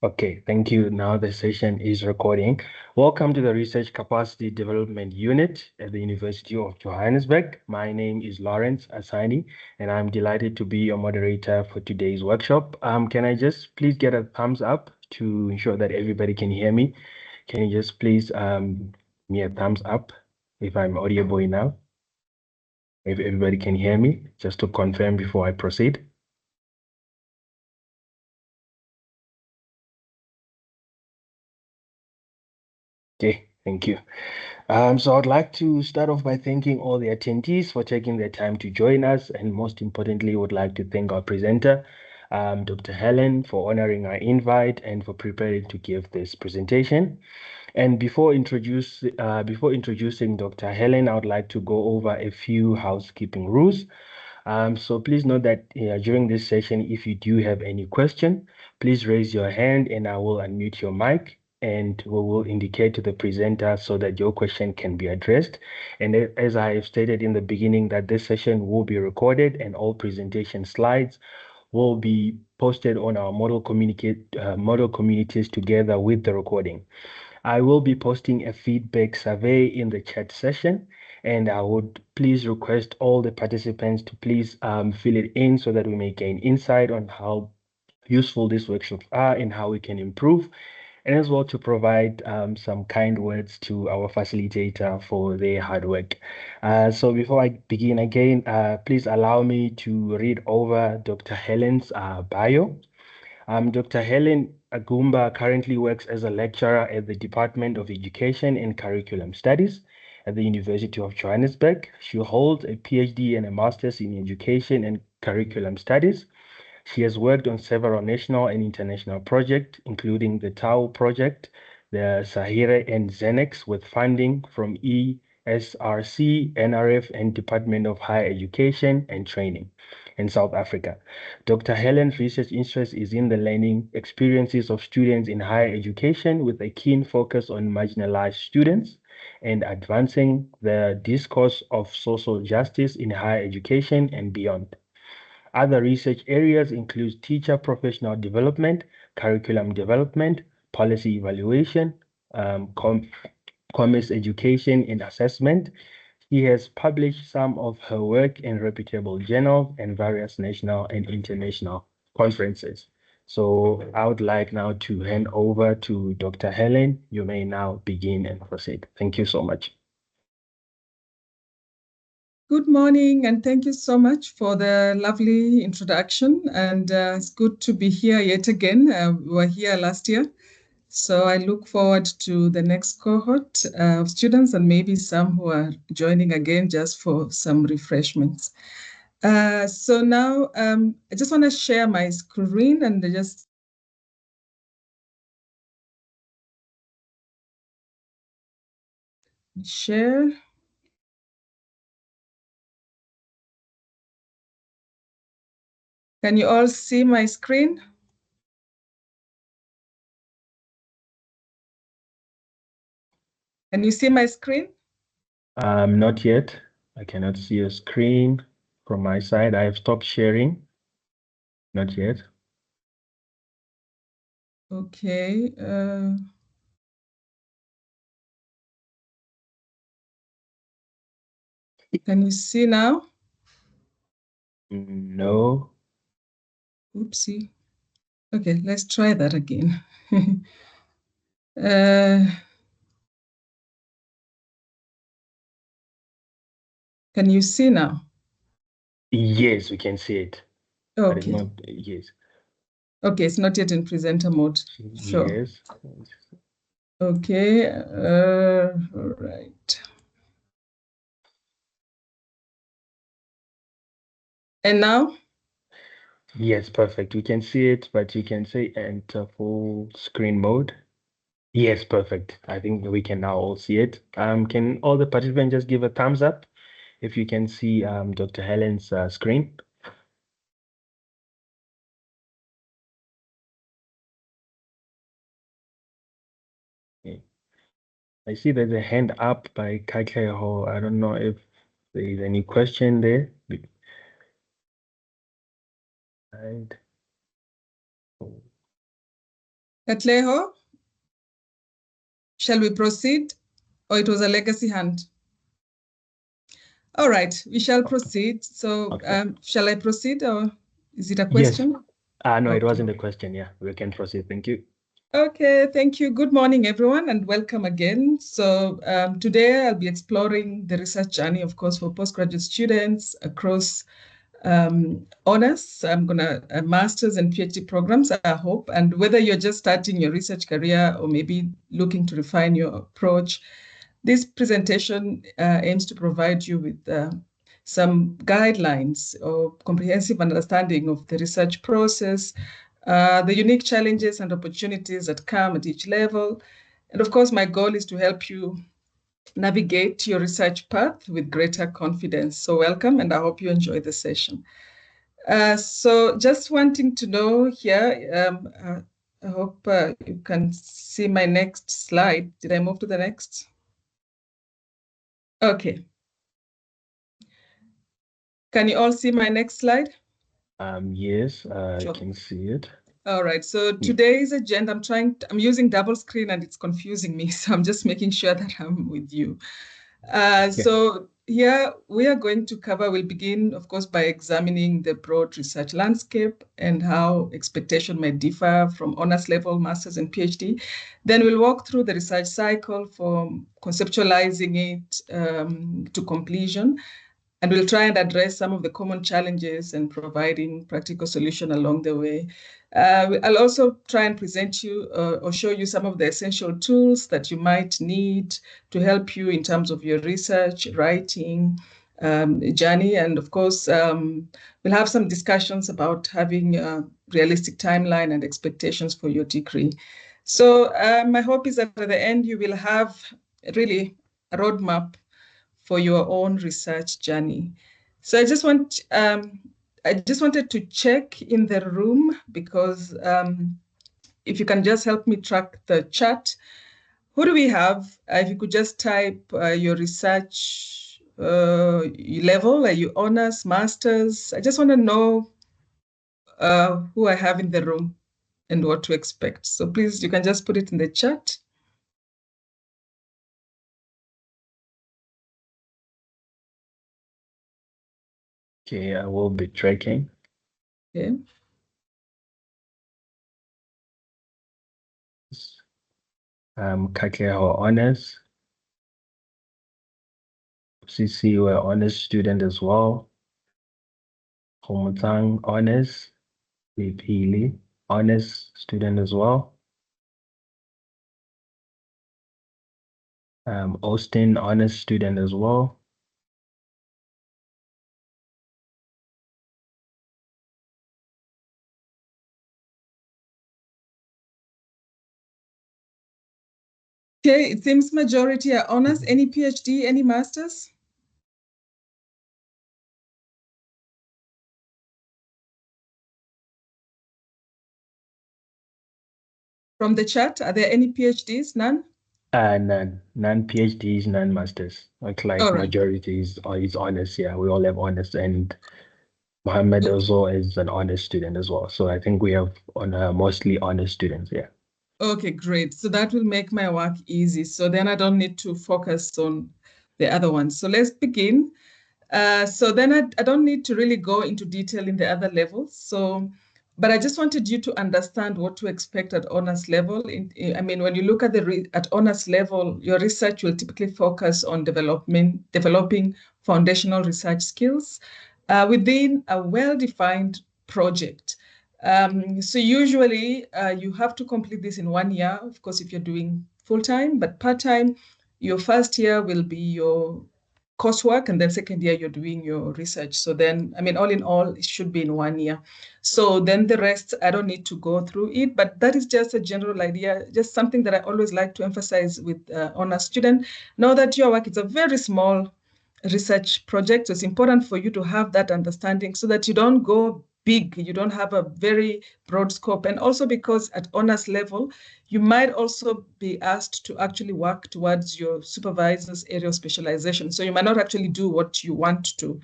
Okay, thank you. Now the session is recording. Welcome to the Research Capacity Development Unit at the University of Johannesburg. My name is Lawrence Asani, and I'm delighted to be your moderator for today's workshop. Can I just please get a thumbs up to ensure that everybody can hear me? Can you just please give me a thumbs up if I'm audible enough? If everybody can hear me, just to confirm before I proceed. Okay, thank you. So I'd like to start off by thanking all the attendees for taking their time to join us, and most importantly, would like to thank our presenter, Dr. Helen, for honoring our invite and for preparing to give this presentation. And before introducing Dr. Helen, I would like to go over a few housekeeping rules. So please note that during this session, if you do have any question, please raise your hand and I will unmute your mic and we will indicate to the presenter so that your question can be addressed. And as I have stated in the beginning, that this session will be recorded and all presentation slides will be posted on our model communities together with the recording. I will be posting a feedback survey in the chat session, and I would please request all the participants to please fill it in so that we may gain insight on how useful these workshops are and how we can improve, and as well to provide some kind words to our facilitator for their hard work. So before I begin again, please allow me to read over Dr. Helen's bio. Dr. Helen Agumba currently works as a lecturer at the Department of Education and Curriculum Studies at the University of Johannesburg. She holds a PhD and a master's in Education and Curriculum Studies. She has worked on several national and international projects, including the TAO project, the Sahire and Zenex, with funding from ESRC, NRF, and Department of Higher Education and Training in South Africa. Dr. Helen's research interest is in the learning experiences of students in higher education with a keen focus on marginalized students and advancing the discourse of social justice in higher education and beyond. Other research areas include teacher professional development, curriculum development, policy evaluation, commerce education and assessment. She has published some of her work in reputable journals and various national and international conferences. So I would like now to hand over to Dr. Helen. You may now begin and proceed. Thank you so much. Good morning, and thank you so much for the lovely introduction. And it's good to be here yet again. We were here last year. So I look forward to the next cohort of students and maybe some who are joining again just for some refreshments. So now I just want to share my screen and just share. Can you all see my screen? Can you see my screen? Not yet. I cannot see your screen from my side. I have stopped sharing. Not yet. Okay. Can you see now? No. Oopsie. Okay, let's try that again. Can you see now? Yes, we can see it. Okay. Not, yes. Okay, it's not yet in presenter mode. Sure. Yes. Okay. All right. And now? Yes, perfect. We can see it, but you can say enter full screen mode. Yes, perfect. I think we can now all see it. Can all the participants just give a thumbs up if you can see Dr. Helen's screen? Okay. I see there's a hand up by Kakleho. I don't know if there is any question there. Right. Katleho, shall we proceed? Or it was a legacy hand? All right, we shall proceed. So Okay. shall I proceed or is it a Yes. question? No, it Okay. wasn't a question. Yeah, we can proceed. Thank you. Okay, thank you. Good morning, everyone, and welcome again. So today I'll be exploring the research journey, of course, for postgraduate students across honors. I'm going to master's and PhD programs, I hope. And whether you're just starting your research career or maybe looking to refine your approach, this presentation aims to provide you with some guidelines or comprehensive understanding of the research process, the unique challenges and opportunities that come at each level. And of course, my goal is to help you navigate your research path with greater confidence. So welcome, and I hope you enjoy the session. So just wanting to know here, I hope you can see my next slide. Did I move to the next? Okay. Can you all see my next slide? Yes, I Sure. can see it. All right. So Yeah. today's agenda, I'm using double screen and it's confusing me. So I'm just making sure that I'm with you. Okay. So here we are going to cover, we'll begin, of course, by examining the broad research landscape and how expectation might differ from honors level, master's, and PhD. Then we'll walk through the research cycle from conceptualizing it to completion. And we'll try and address some of the common challenges and providing practical solution along the way. I'll also try and present you or show you some of the essential tools that you might need to help you in terms of your research, writing, journey. And of course, we'll have some discussions about having a realistic timeline and expectations for your degree. So my hope is that at the end, you will have really a roadmap for your own research journey. So I just wanted to check in the room because if you can just help me track the chat. Who do we have? If you could just type your research level, you honors, masters. I just want to know who I have in the room and what to expect. So please, you can just put it in the chat. Okay, I will be tracking. Okay. Kakeho honors. CC were honors student as well. Homotang honors. Pili honors student as well. Austin honors student as well. Okay, it seems majority are honors. Any PhD, any masters? From the chat, are there any PhDs? None? None PhDs, none masters. Like All right. majority is honors. Yeah, we all have honors, and Mohammed also is an honors student as well. So I think we have mostly honors students. Yeah. Okay, great. So that will make my work easy. So then I don't need to focus on the other ones. So let's begin. So then I don't need to really go into detail in the other levels. So, but I just wanted you to understand what to expect at honors level. I mean, when you look at at honors level, your research will typically focus on developing foundational research skills within a well-defined project. So usually you have to complete this in 1 year, of course, if you're doing full-time, but part-time, your first year will be your coursework, and then second year you're doing your research. So then, I mean, all in all, it should be in 1 year. So then the rest, I don't need to go through it, but that is just a general idea, just something that I always like to emphasize with honors student. Know that your work is a very small research project. So it's important for you to have that understanding so that you don't go big, you don't have a very broad scope. And also because at honors level, you might also be asked to actually work towards your supervisor's area of specialization. So you might not actually do what you want to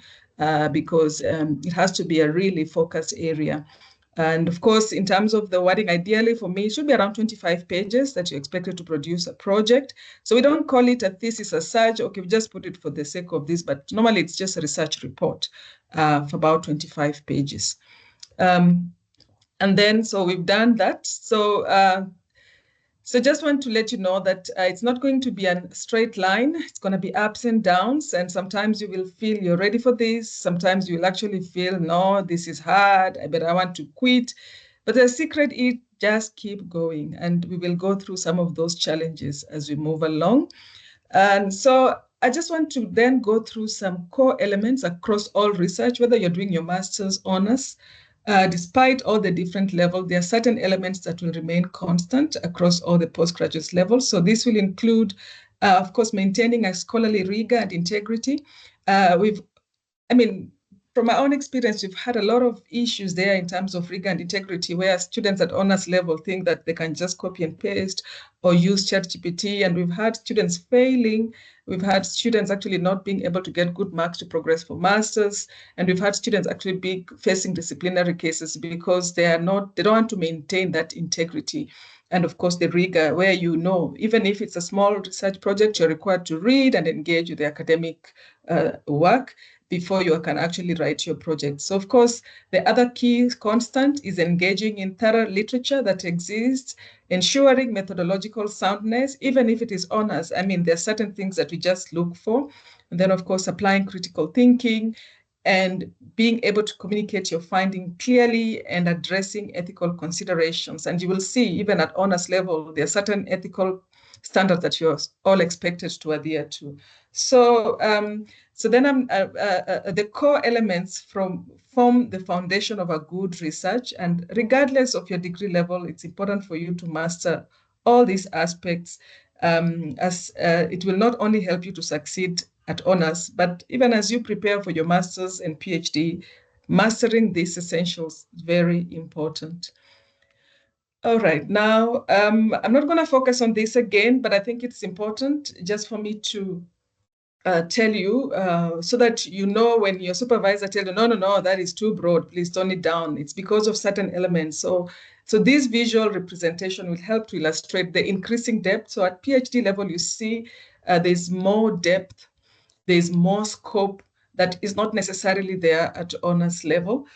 because it has to be a really focused area. And of course, in terms of the wording, ideally for me, it should be around 25 pages that you're expected to produce a project. So we don't call it a thesis as such. Okay, we just put it for the sake of this, but normally it's just a research report for about 25 pages. And then, so we've done that. So just want to let you know that it's not going to be a straight line. It's going to be ups and downs. And sometimes you will feel you're ready for this. Sometimes you will actually feel, no, this is hard, but I want to quit. But the secret is just keep going. And we will go through some of those challenges as we move along. And so I just want to then go through some core elements across all research, whether you're doing your master's honors. Despite all the different levels, there are certain elements that will remain constant across all the postgraduate levels. So this will include, of course, maintaining a scholarly rigor and integrity. From my own experience, we've had a lot of issues there in terms of rigor and integrity, where students at honors level think that they can just copy and paste or use ChatGPT. And we've had students failing. We've had students actually not being able to get good marks to progress for masters. And we've had students actually facing disciplinary cases because they don't want to maintain that integrity. And of course, the rigor, where even if it's a small research project, you're required to read and engage with the academic work before you can actually write your project. So of course, the other key constant is engaging in thorough literature that exists, ensuring methodological soundness, even if it is honors. There are certain things that we just look for. And then of course, applying critical thinking and being able to communicate your finding clearly and addressing ethical considerations. And you will see, even at honors level, there are certain ethical standards that you're all expected to adhere to. So then the core elements form the foundation of a good research. And regardless of your degree level, it's important for you to master all these aspects, as it will not only help you to succeed at honors, but even as you prepare for your master's and PhD, mastering these essentials is very important. All right, now I'm not going to focus on this again, but I think it's important just for me to tell you so that you know when your supervisor tells you, no, that is too broad, please tone it down. It's because of certain elements. So this visual representation will help to illustrate the increasing depth. So at PhD level, you see there's more depth, there's more scope that is not necessarily there at honors level.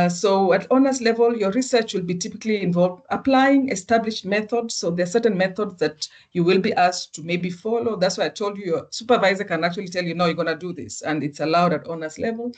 So at honors level, your research will be typically involved applying established methods. So there are certain methods that you will be asked to maybe follow. That's why I told you your supervisor can actually tell you, no, you're going to do this, and it's allowed at honors level.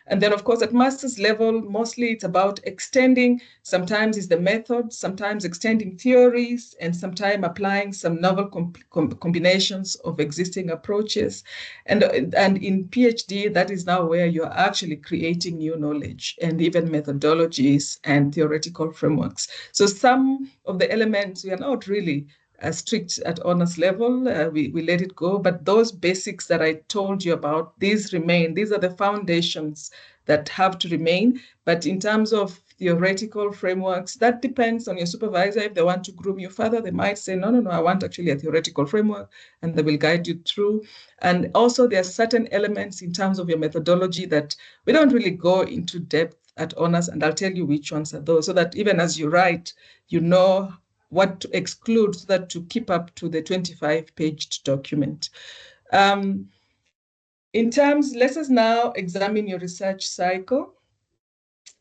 And then, of course, at master's level, mostly it's about extending. Sometimes it's the method, sometimes extending theories, and sometimes applying some novel combinations of existing approaches. And in PhD, that is now where you're actually creating new knowledge and even methodologies and theoretical frameworks. So some of the elements we are not really strict at honors level. We let it go. But those basics that I told you about, these remain. These are the foundations that have to remain. But in terms of theoretical frameworks, that depends on your supervisor. If they want to groom you further, they might say, no, I want actually a theoretical framework, and they will guide you through. And also there are certain elements in terms of your methodology that we don't really go into depth at honors, and I'll tell you which ones are those, so that even as you write, you know what to exclude, so that to keep up to the 25-page document. Let us now examine your research cycle.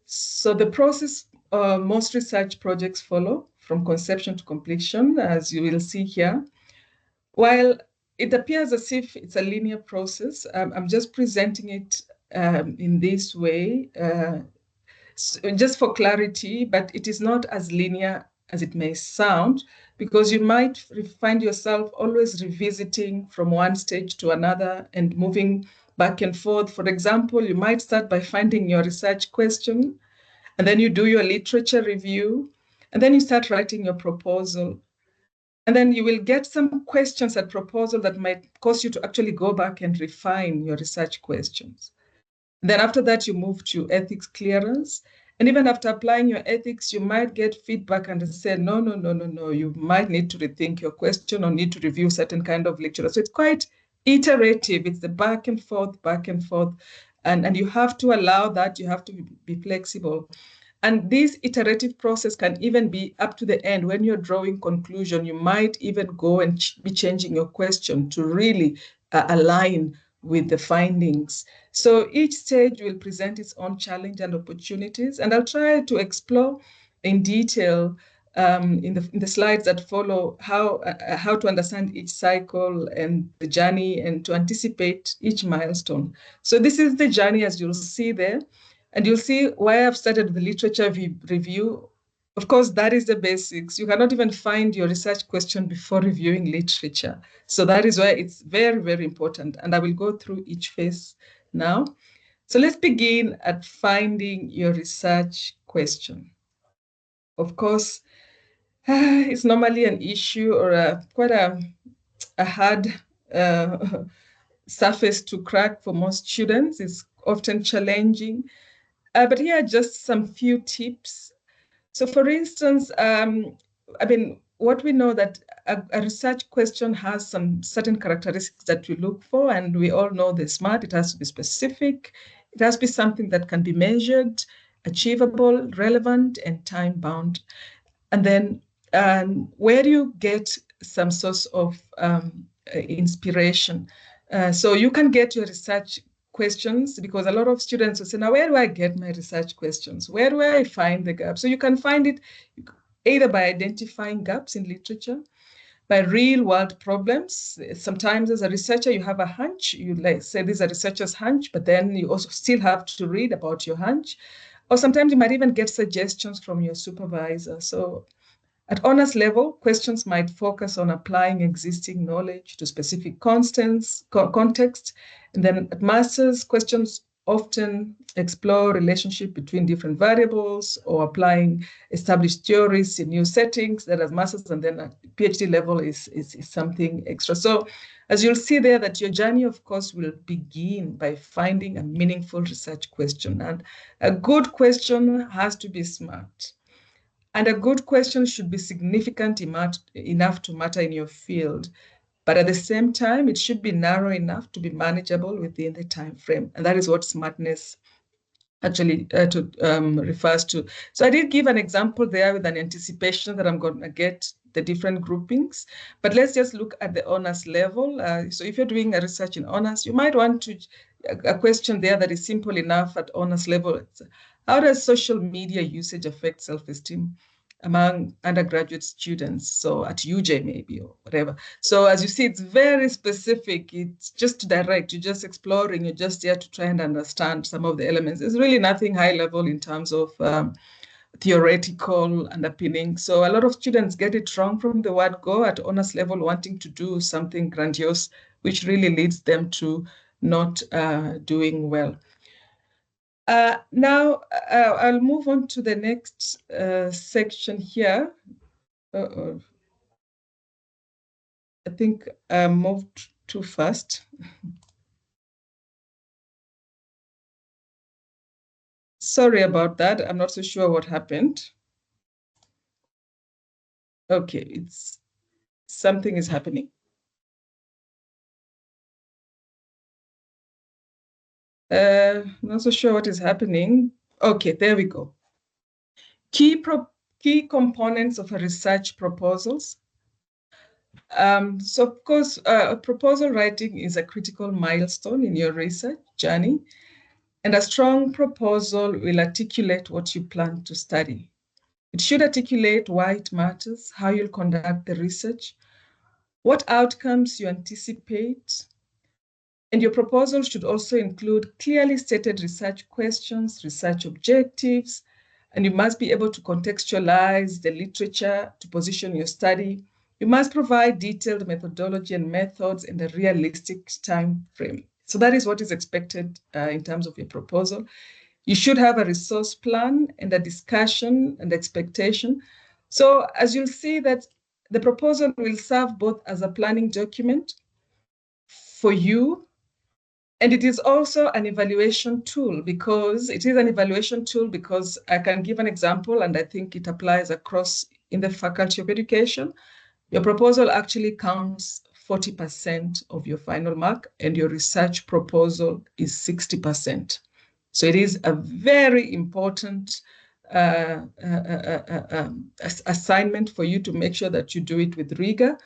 So the process most research projects follow from conception to completion, as you will see here. While it appears as if it's a linear process, I'm just presenting it in this way, just for clarity, but it is not as linear as it may sound, because you might find yourself always revisiting from one stage to another and moving back and forth. For example, you might start by finding your research question, and then you do your literature review, and then you start writing your proposal. And then you will get some questions at proposal that might cause you to actually go back and refine your research questions. Then after that, you move to ethics clearance. And even after applying your ethics, you might get feedback and say, no, you might need to rethink your question or need to review certain kind of literature. So it's quite iterative. It's the back and forth. And you have to allow that. You have to be flexible. And this iterative process can even be up to the end. When you're drawing conclusion, you might even go and be changing your question to really align with the findings. So each stage will present its own challenge and opportunities. And I'll try to explore in detail in the slides that follow how to understand each cycle and the journey and to anticipate each milestone. So this is the journey, as you'll see there. And you'll see why I've started the literature review. Of course, that is the basics. You cannot even find your research question before reviewing literature. So that is why it's very, very important. And I will go through each phase now. So let's begin at finding your research question. Of course, it's normally an issue or quite a hard surface to crack for most students. It's often challenging. But here are just some few tips. So for instance, what we know that a research question has some certain characteristics that we look for, and we all know the SMART. It has to be specific. It has to be something that can be measured, achievable, relevant, and time-bound. And then where do you get some source of inspiration? So you can get your research questions because a lot of students will say, now, where do I get my research questions? Where do I find the gaps? So you can find it either by identifying gaps in literature, by real world problems. Sometimes as a researcher, you have a hunch, you like say this is a researcher's hunch, but then you also still have to read about your hunch. Or sometimes you might even get suggestions from your supervisor. So at honors level, questions might focus on applying existing knowledge to specific context. And then at masters, questions often explore relationship between different variables or applying established theories in new settings. That as masters, and then at PhD level is something extra. So as you'll see there, that your journey, of course, will begin by finding a meaningful research question. And a good question has to be smart. And a good question should be significant enough to matter in your field. But at the same time, it should be narrow enough to be manageable within the time frame. And that is what smartness actually refers to. So I did give an example there with an anticipation that I'm going to get the different groupings. But let's just look at the honors level. So if you're doing a research in honors, you might want to a question there that is simple enough at honors level. How does social media usage affect self-esteem among undergraduate students? So at UJ maybe or whatever. So as you see, it's very specific. It's just direct. You're just exploring. You're just there to try and understand some of the elements. There's really nothing high level in terms of theoretical underpinning. So a lot of students get it wrong from the word go at honors level, wanting to do something grandiose, which really leads them to not doing well. Now, I'll move on to the next section here. I think I moved too fast. Sorry about that. I'm not so sure what happened. Okay, something is happening. Not so sure what is happening. Okay, there we go. Key components of a research proposals. So of course, proposal writing is a critical milestone in your research journey, and a strong proposal will articulate what you plan to study. It should articulate why it matters, how you'll conduct the research, what outcomes you anticipate, and your proposal should also include clearly stated research questions, research objectives, and you must be able to contextualize the literature to position your study. You must provide detailed methodology and methods in a realistic time frame. So that is what is expected in terms of your proposal. You should have a resource plan and a discussion and expectation. So as you'll see that the proposal will serve both as a planning document for you, and it is also an evaluation tool because I can give an example, and I think it applies across in the Faculty of Education. Your proposal actually counts 40% of your final mark, and your research proposal is 60%. So it is a very important assignment for you to make sure that you do it with rigor,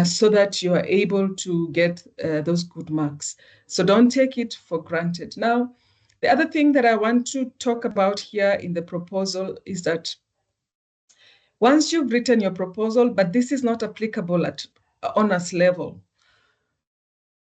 so that you are able to get those good marks. So don't take it for granted. Now, the other thing that I want to talk about here in the proposal is that once you've written your proposal, but this is not applicable at honors level,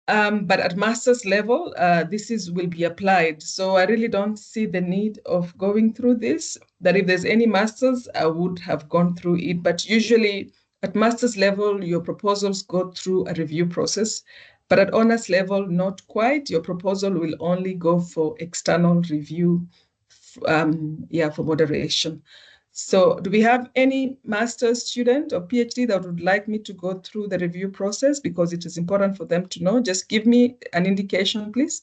but at master's level, will be applied. So I really don't see the need of going through this, that if there's any master's, I would have gone through it. But usually at master's level, your proposals go through a review process. But at honors level, not quite. Your proposal will only go for external review, for moderation. So do we have any master's student or PhD that would like me to go through the review process, because it is important for them to know? Just give me an indication, please.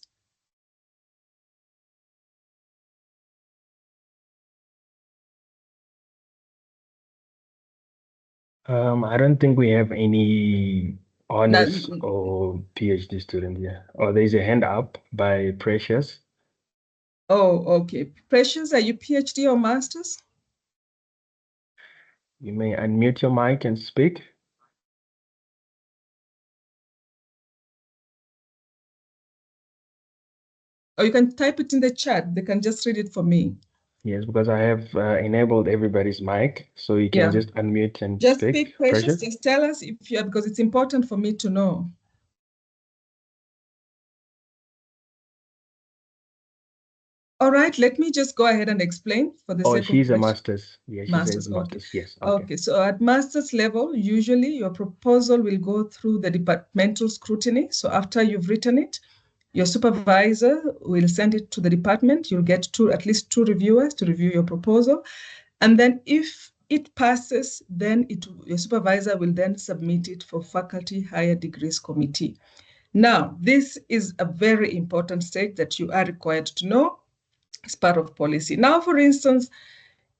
I don't think we have any Now, honors or PhD student here. Oh, there's a hand up by Precious. oh, okay. Precious, are you PhD or master's? You may unmute your mic and speak. Or you can type it in the chat. They can just read it for me. Yes, because I have enabled everybody's mic, so you can just unmute and just speak. Precious. Precious. Just tell us if you are, because it's important for me to know. All right, let me just go ahead and explain for the sake of she's a master's. Yeah, she says master's. Okay. master's. Yes. Okay. So at master's level, usually your proposal will go through the departmental scrutiny. So after you've written it, your supervisor will send it to the department. You'll get at least two reviewers to review your proposal. And then if it passes, then your supervisor will then submit it for Faculty Higher Degrees Committee. Now, this is a very important stage that you are required to know as part of policy. Now, for instance,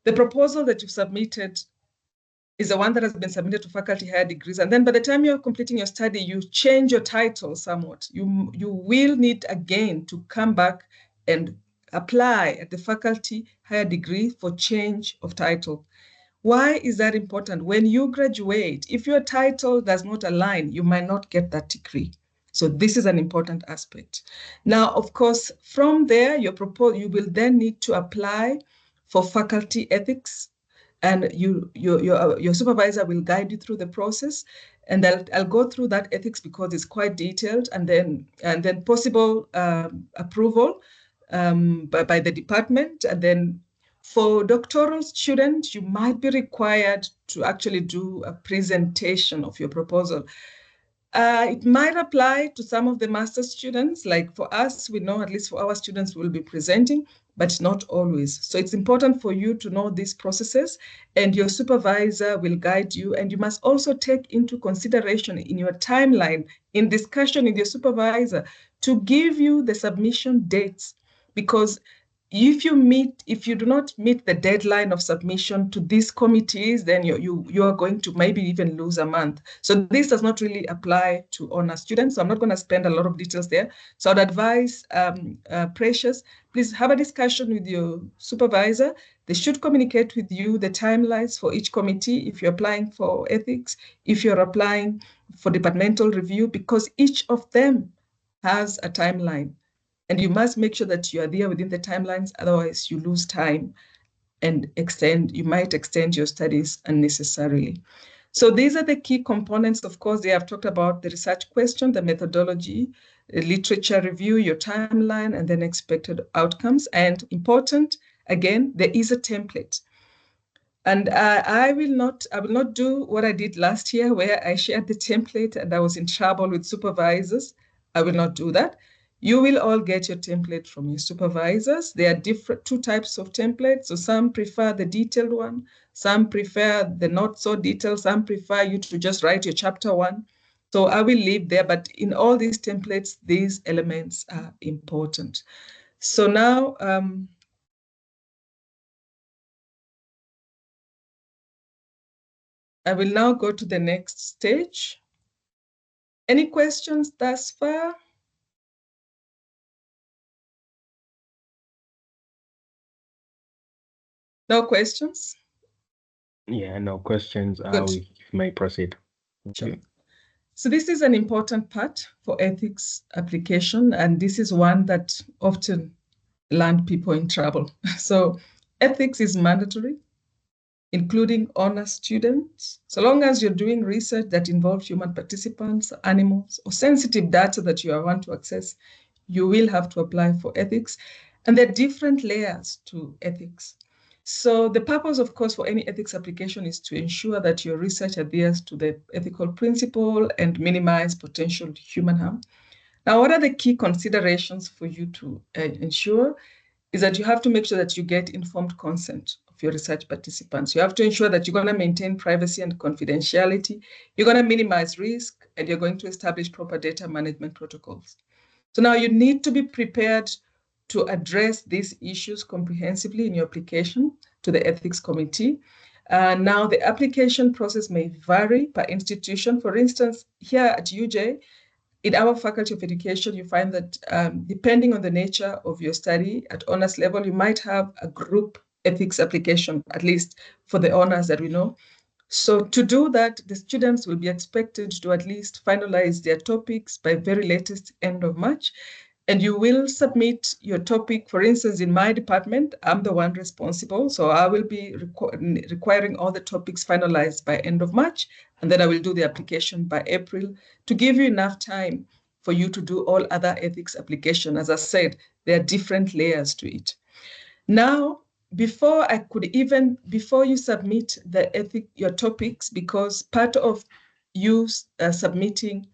the proposal that you've submitted is the one that has been submitted to Faculty Higher Degrees. And then by the time you're completing your study, you change your title somewhat. You will need again to come back and apply at the Faculty Higher Degree for change of title. Why is that important? When you graduate, if your title does not align, you might not get that degree. So this is an important aspect. Now, of course, from there, you will then need to apply for faculty ethics, and your supervisor will guide you through the process. And I'll go through that ethics because it's quite detailed, and then possible approval by the department. And then for doctoral students, you might be required to actually do a presentation of your proposal. It might apply to some of the master students. Like for us, we know at least for our students, we'll be presenting, but not always. So it's important for you to know these processes, and your supervisor will guide you. And you must also take into consideration in your timeline, in discussion with your supervisor, to give you the submission dates, because if you do not meet the deadline of submission to these committees, then you are going to maybe even lose a month. So this does not really apply to honor students. So I'm not going to spend a lot of details there. So I'd advise Precious, please have a discussion with your supervisor. They should communicate with you the timelines for each committee, if you're applying for ethics, if you're applying for departmental review, because each of them has a timeline. And you must make sure that you are there within the timelines, otherwise you lose time and you might extend your studies unnecessarily. So these are the key components. Of course, they have talked about the research question, the methodology, the literature review, your timeline, and then expected outcomes. And important, again, there is a template. And I will not do what I did last year, where I shared the template and I was in trouble with supervisors. I will not do that. You will all get your template from your supervisors. There are two types of templates. So some prefer the detailed one, some prefer the not so detailed, some prefer you to just write your chapter one. So I will leave there, but in all these templates, these elements are important. So now, I will now go to the next stage. Any questions thus far? No questions? Yeah, no questions. Good. We may proceed. Thank Sure. you. So this is an important part for ethics application, and this is one that often land people in trouble. So ethics is mandatory, including honor students. So long as you're doing research that involves human participants, animals, or sensitive data that you want to access, you will have to apply for ethics. And there are different layers to ethics. So the purpose, of course, for any ethics application is to ensure that your research adheres to the ethical principle and minimize potential human harm. Now, what are the key considerations for you to ensure? Is that you have to make sure that you get informed consent of your research participants. You have to ensure that you're going to maintain privacy and confidentiality. You're going to minimize risk, and you're going to establish proper data management protocols. So now you need to be prepared to address these issues comprehensively in your application to the ethics committee. Now, the application process may vary per institution. For instance, here at UJ, in our Faculty of Education, you find that depending on the nature of your study at honors level, you might have a group ethics application, at least for the honors that we know. So to do that, the students will be expected to at least finalize their topics by very latest end of March. And you will submit your topic. For instance, in my department, I'm the one responsible. So I will be requiring all the topics finalized by end of March. And then I will do the application by April to give you enough time for you to do all other ethics application. As I said, there are different layers to it. Now, before you submit your topics, because part of you submitting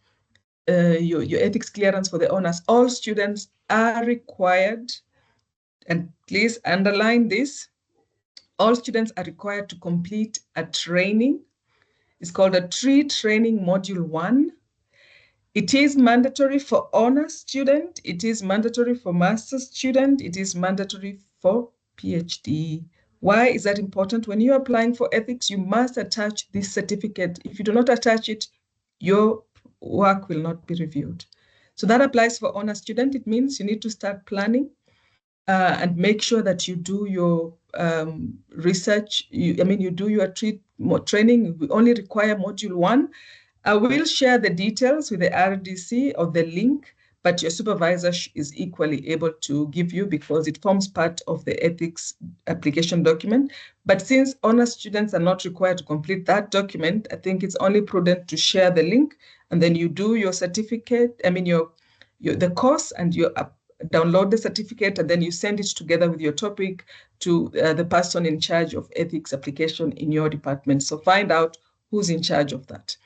your ethics clearance for the honors, all students are required, and please underline this, all students are required to complete a training. It's called a tree training module 1. It is mandatory for honors student, it is mandatory for master's student, it is mandatory for PhD. Why is that important? When you're applying for ethics, you must attach this certificate. If you do not attach it, your work will not be reviewed. So that applies for honor student. It means you need to start planning and make sure that you do your research. You do your training. We only require module 1. I will share the details with the RDC of the link, but your supervisor is equally able to give you because it forms part of the ethics application document. But since honor students are not required to complete that document, I think it's only prudent to share the link, and then you do your certificate, the course, and you download the certificate, and then you send it together with your topic to the person in charge of ethics application in your department. So find out who's in charge of that.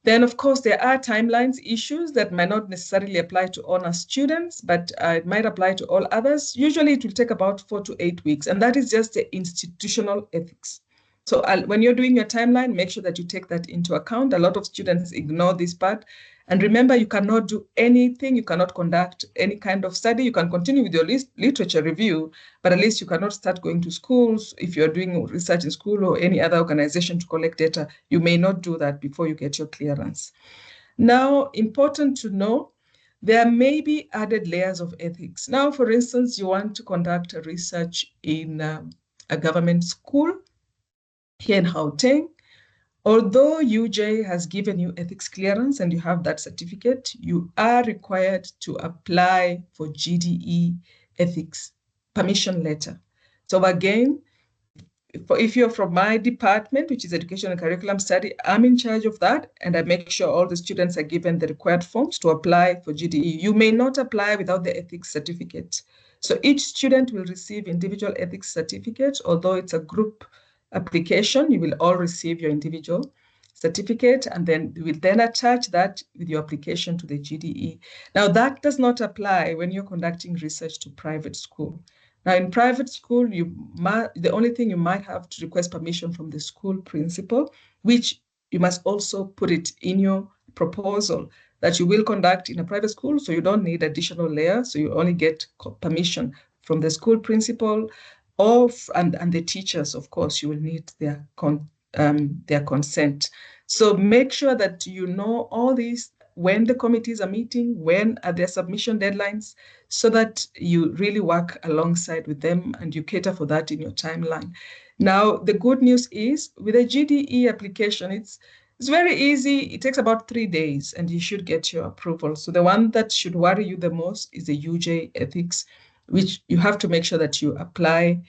Then, of course, there are timelines issues that might not necessarily apply to honor students, but it might apply to all others. Usually, it will take about 4 to 8 weeks, and that is just the institutional ethics. So when you're doing your timeline, make sure that you take that into account. A lot of students ignore this part. And remember, you cannot do anything. You cannot conduct any kind of study. You can continue with your literature review, but at least you cannot start going to schools. If you're doing research in school or any other organization to collect data, you may not do that before you get your clearance. Now, important to know, there may be added layers of ethics. Now, for instance, you want to conduct a research in a government school here in Gauteng. Although UJ has given you ethics clearance and you have that certificate, you are required to apply for GDE ethics permission letter. So again, if you're from my department, which is Education and Curriculum Study, I'm in charge of that, and I make sure all the students are given the required forms to apply for GDE. You may not apply without the ethics certificate. So each student will receive individual ethics certificate, although it's a group application, you will all receive your individual certificate, and then we will then attach that with your application to the GDE. Now, that does not apply when you're conducting research to private school. Now, in private school, the only thing you might have to request permission from the school principal, which you must also put it in your proposal that you will conduct in a private school, so you don't need additional layer, so you only get permission from the school principal and the teachers. Of course, you will need their consent. So make sure that you know all these when the committees are meeting, when are their submission deadlines, so that you really work alongside with them and you cater for that in your timeline. Now, the good news is with a GDE application, it's very easy. It takes about 3 days and you should get your approval. So the one that should worry you the most is the UJ ethics, which you have to make sure that you apply,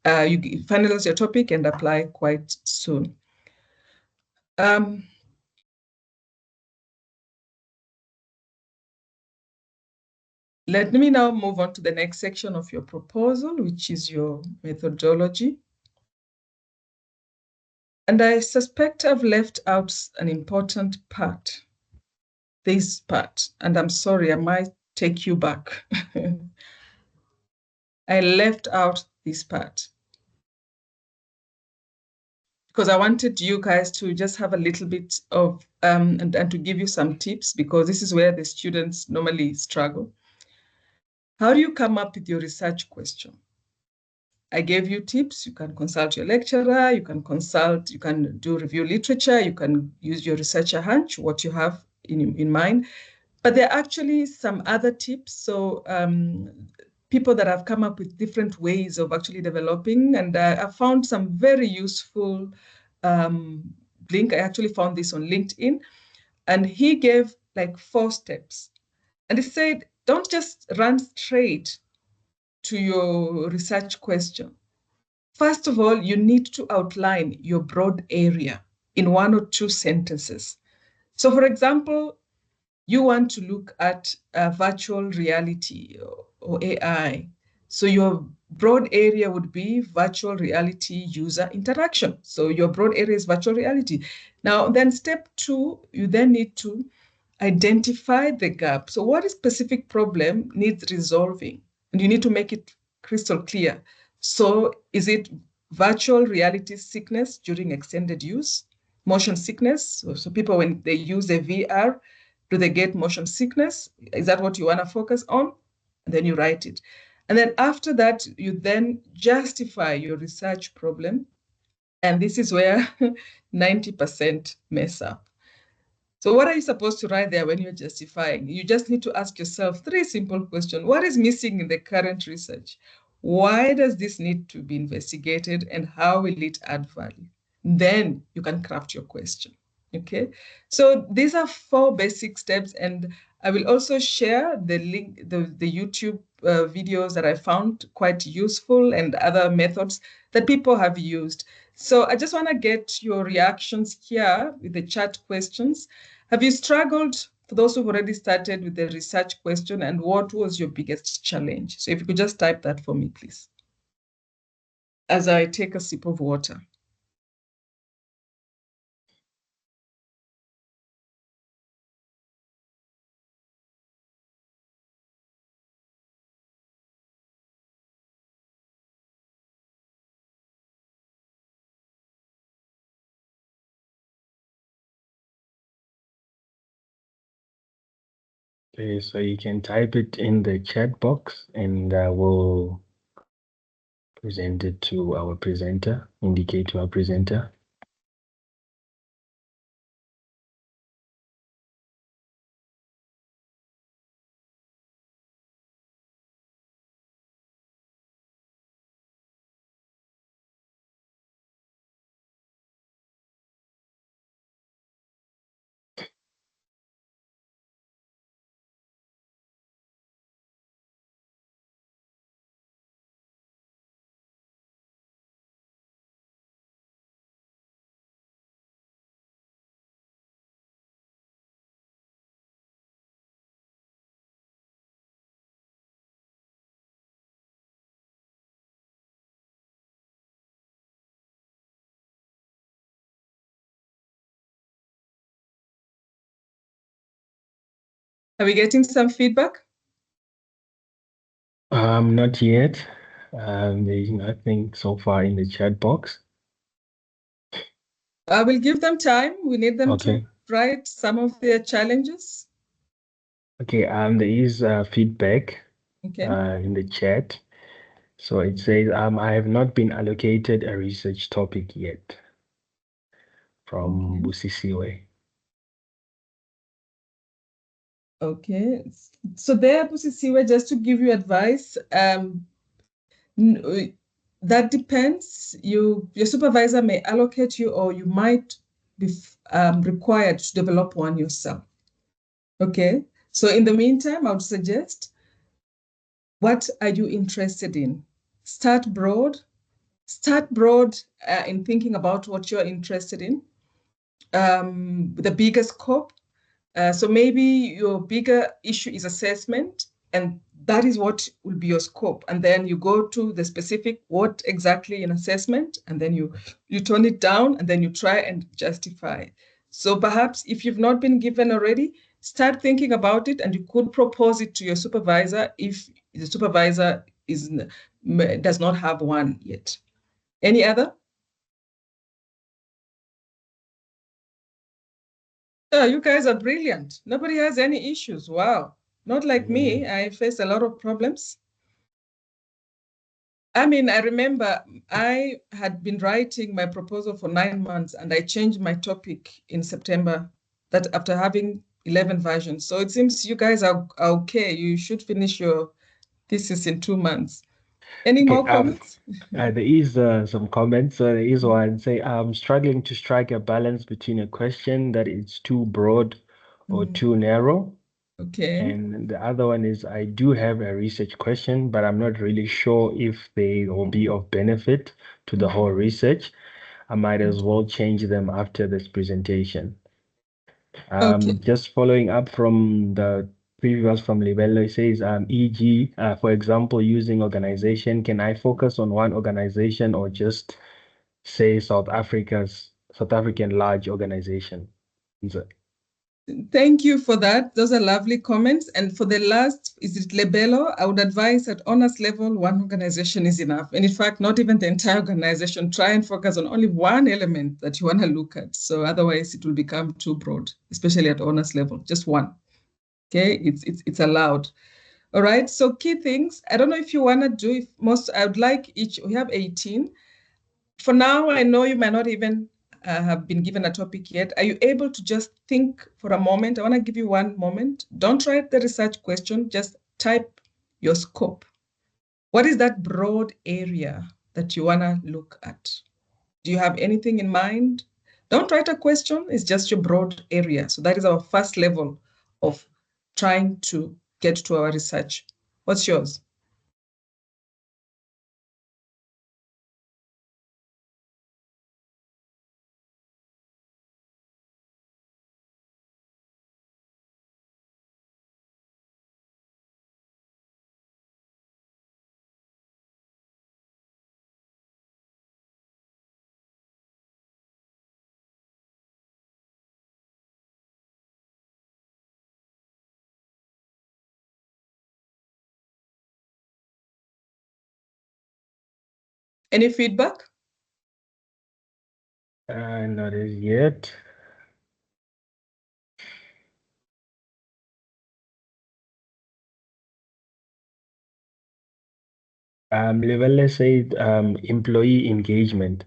you finalize your topic and apply quite soon. Let me now move on to the next section of your proposal, which is your methodology. And I suspect I've left out an important part, this part, and I'm sorry, I might take you back. I left out this part because I wanted you guys to just have a little bit of, and to give you some tips, because this is where the students normally struggle. How do you come up with your research question? I gave you tips. You can consult your lecturer, you can do review literature, you can use your researcher hunch, what you have in mind. But there are actually some other tips. So people that have come up with different ways of actually developing, and I found some very useful link. I actually found this on LinkedIn, and he gave like 4 steps. And he said, don't just run straight to your research question. First of all, you need to outline your broad area in 1 or 2 sentences. So for example, you want to look at virtual reality or AI. So your broad area would be virtual reality user interaction. So your broad area is virtual reality. Now, then step 2, you then need to identify the gap. So what specific problem needs resolving? And you need to make it crystal clear. So is it virtual reality sickness during extended use? Motion sickness? So people, when they use a VR, do they get motion sickness? Is that what you want to focus on? And then you write it. And then after that, you then justify your research problem. And this is where 90% mess up. So what are you supposed to write there when you're justifying? You just need to ask yourself 3 simple questions. What is missing in the current research? Why does this need to be investigated, and how will it add value? Then you can craft your question. Okay, so these are 4 basic steps, and I will also share the link, the YouTube videos that I found quite useful, and other methods that people have used. So I just want to get your reactions here with the chat questions. Have you struggled, for those who've already started, with the research question, and what was your biggest challenge? So if you could just type that for me, please, as I take a sip of water. Okay, so you can type it in the chat box and we'll present it to our presenter, indicate to our presenter. Are we getting some feedback? Not yet. There's nothing so far in the chat box. I will give them time. We need them Okay. to write some of their challenges. Okay, there is feedback Okay. in the chat. So it says, I have not been allocated a research topic yet, from Okay. Busisiwe. Okay. So there, Pusisiwe, just to give you advice, that depends. Your supervisor may allocate you, or you might be required to develop one yourself. Okay. So in the meantime, I would suggest, what are you interested in? Start broad. Start broad in thinking about what you're interested in. The bigger scope. So maybe your bigger issue is assessment, and that is what will be your scope. And then you go to the specific, what exactly in assessment, and then you tone it down, and then you try and justify. So perhaps if you've not been given already, start thinking about it, and you could propose it to your supervisor if the supervisor does not have one yet. Any other? Oh, you guys are brilliant. Nobody has any issues. Wow. Not like Mm. me. I faced a lot of problems. I mean, I remember I had been writing my proposal for 9 months, and I changed my topic in September, that after having 11 versions. So it seems you guys are okay. You should finish your thesis in 2 months. Any Okay, more comments? there is some comments. So there is one say, I'm struggling to strike a balance between a question that is too broad or Mhm. too narrow. Okay. And the other one is, I do have a research question, but I'm not really sure if they will be of benefit to the whole research. I might as well change them after this presentation. Okay. Just following up from the previous from Libello, it says, e.g., for example, using organization, can I focus on one organization or just say South African large organization? So, Thank you for that. Those are lovely comments. And for the last, is it Lebello? I would advise at honors level, one organization is enough. And in fact, not even the entire organization. Try and focus on only one element that you want to look at. So otherwise, it will become too broad, especially at honors level. Just one. Okay, it's allowed. All right. So key things. I don't know if you want to do if most. I would like each. We have 18. For now, I know you might not even have been given a topic yet. Are you able to just think for a moment? I want to give you one moment. Don't write the research question, just type your scope. What is that broad area that you want to look at? Do you have anything in mind? Don't write a question, it's just your broad area. So that is our first level of trying to get to our research. What's yours? Any feedback? not as yet. Livelle said employee engagement.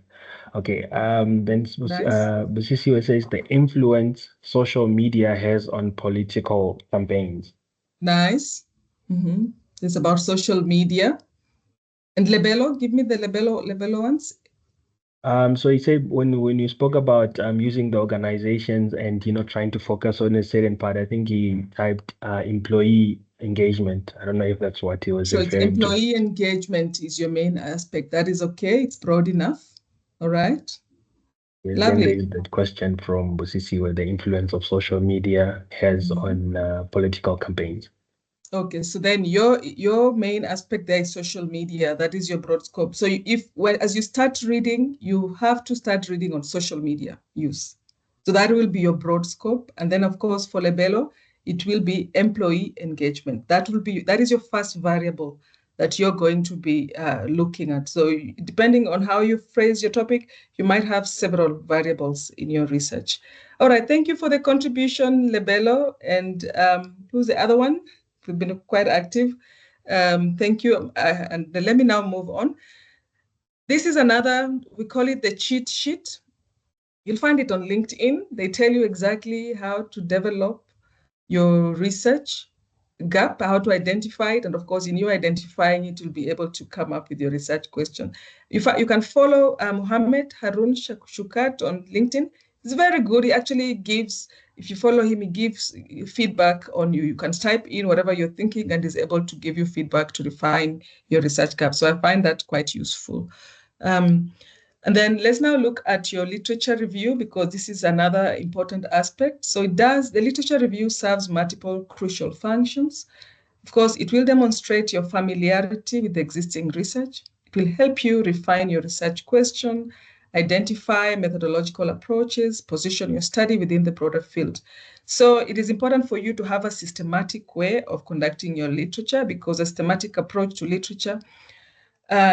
Okay, then Nice. Busisiwe says the influence social media has on political campaigns. Nice. Mhm. It's about social media. And Lebello, give me the Lebello ones. So he said when you spoke about using the organizations and trying to focus on a certain part, I think he typed employee engagement. I don't know if that's what he was So it's referring to. employee engagement is your main aspect. That is okay. It's broad enough. All right. Yes, then Lovely. there's that question from Bosisi where the influence of social media has Mhm. on political campaigns. Okay, so then your main aspect there is social media. That is your broad scope. So if well, as you start reading, you have to start reading on social media use. So that will be your broad scope. And then of course for Lebello, it will be employee engagement. That is your first variable that you're going to be looking at. So depending on how you phrase your topic, you might have several variables in your research. All right, thank you for the contribution, Lebello. And who's the other one? We've been quite active. Thank you. And let me now move on. This is another, we call it the cheat sheet. You'll find it on LinkedIn. They tell you exactly how to develop your research gap, how to identify it, and of course, in you identifying it, you'll be able to come up with your research question. You can follow Mohammed Harun Shukat on LinkedIn. It's very good. He actually gives, if you follow him, he gives feedback on you. You can type in whatever you're thinking and is able to give you feedback to refine your research gap. So I find that quite useful. And then let's now look at your literature review, because this is another important aspect. So the literature review serves multiple crucial functions. Of course, it will demonstrate your familiarity with the existing research. It will help you refine your research question, identify methodological approaches, position your study within the broader field. So it is important for you to have a systematic way of conducting your literature, because a systematic approach to literature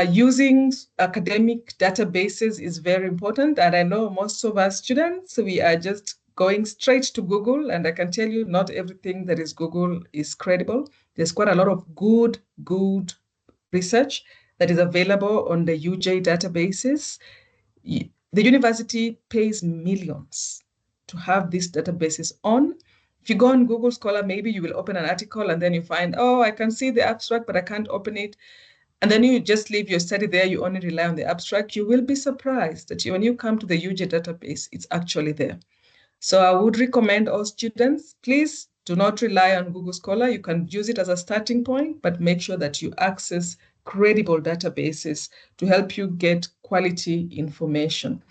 using academic databases is very important. And I know most of our students, we are just going straight to Google. And I can tell you, not everything that is Google is credible. There's quite a lot of good research that is available on the UJ databases. The university pays millions to have these databases on. If you go on Google Scholar, maybe you will open an article and then you find, oh, I can see the abstract, but I can't open it. And then you just leave your study there, you only rely on the abstract. You will be surprised that when you come to the UJ database, it's actually there. So I would recommend all students, please do not rely on Google Scholar. You can use it as a starting point, but make sure that you access credible databases to help you get quality information.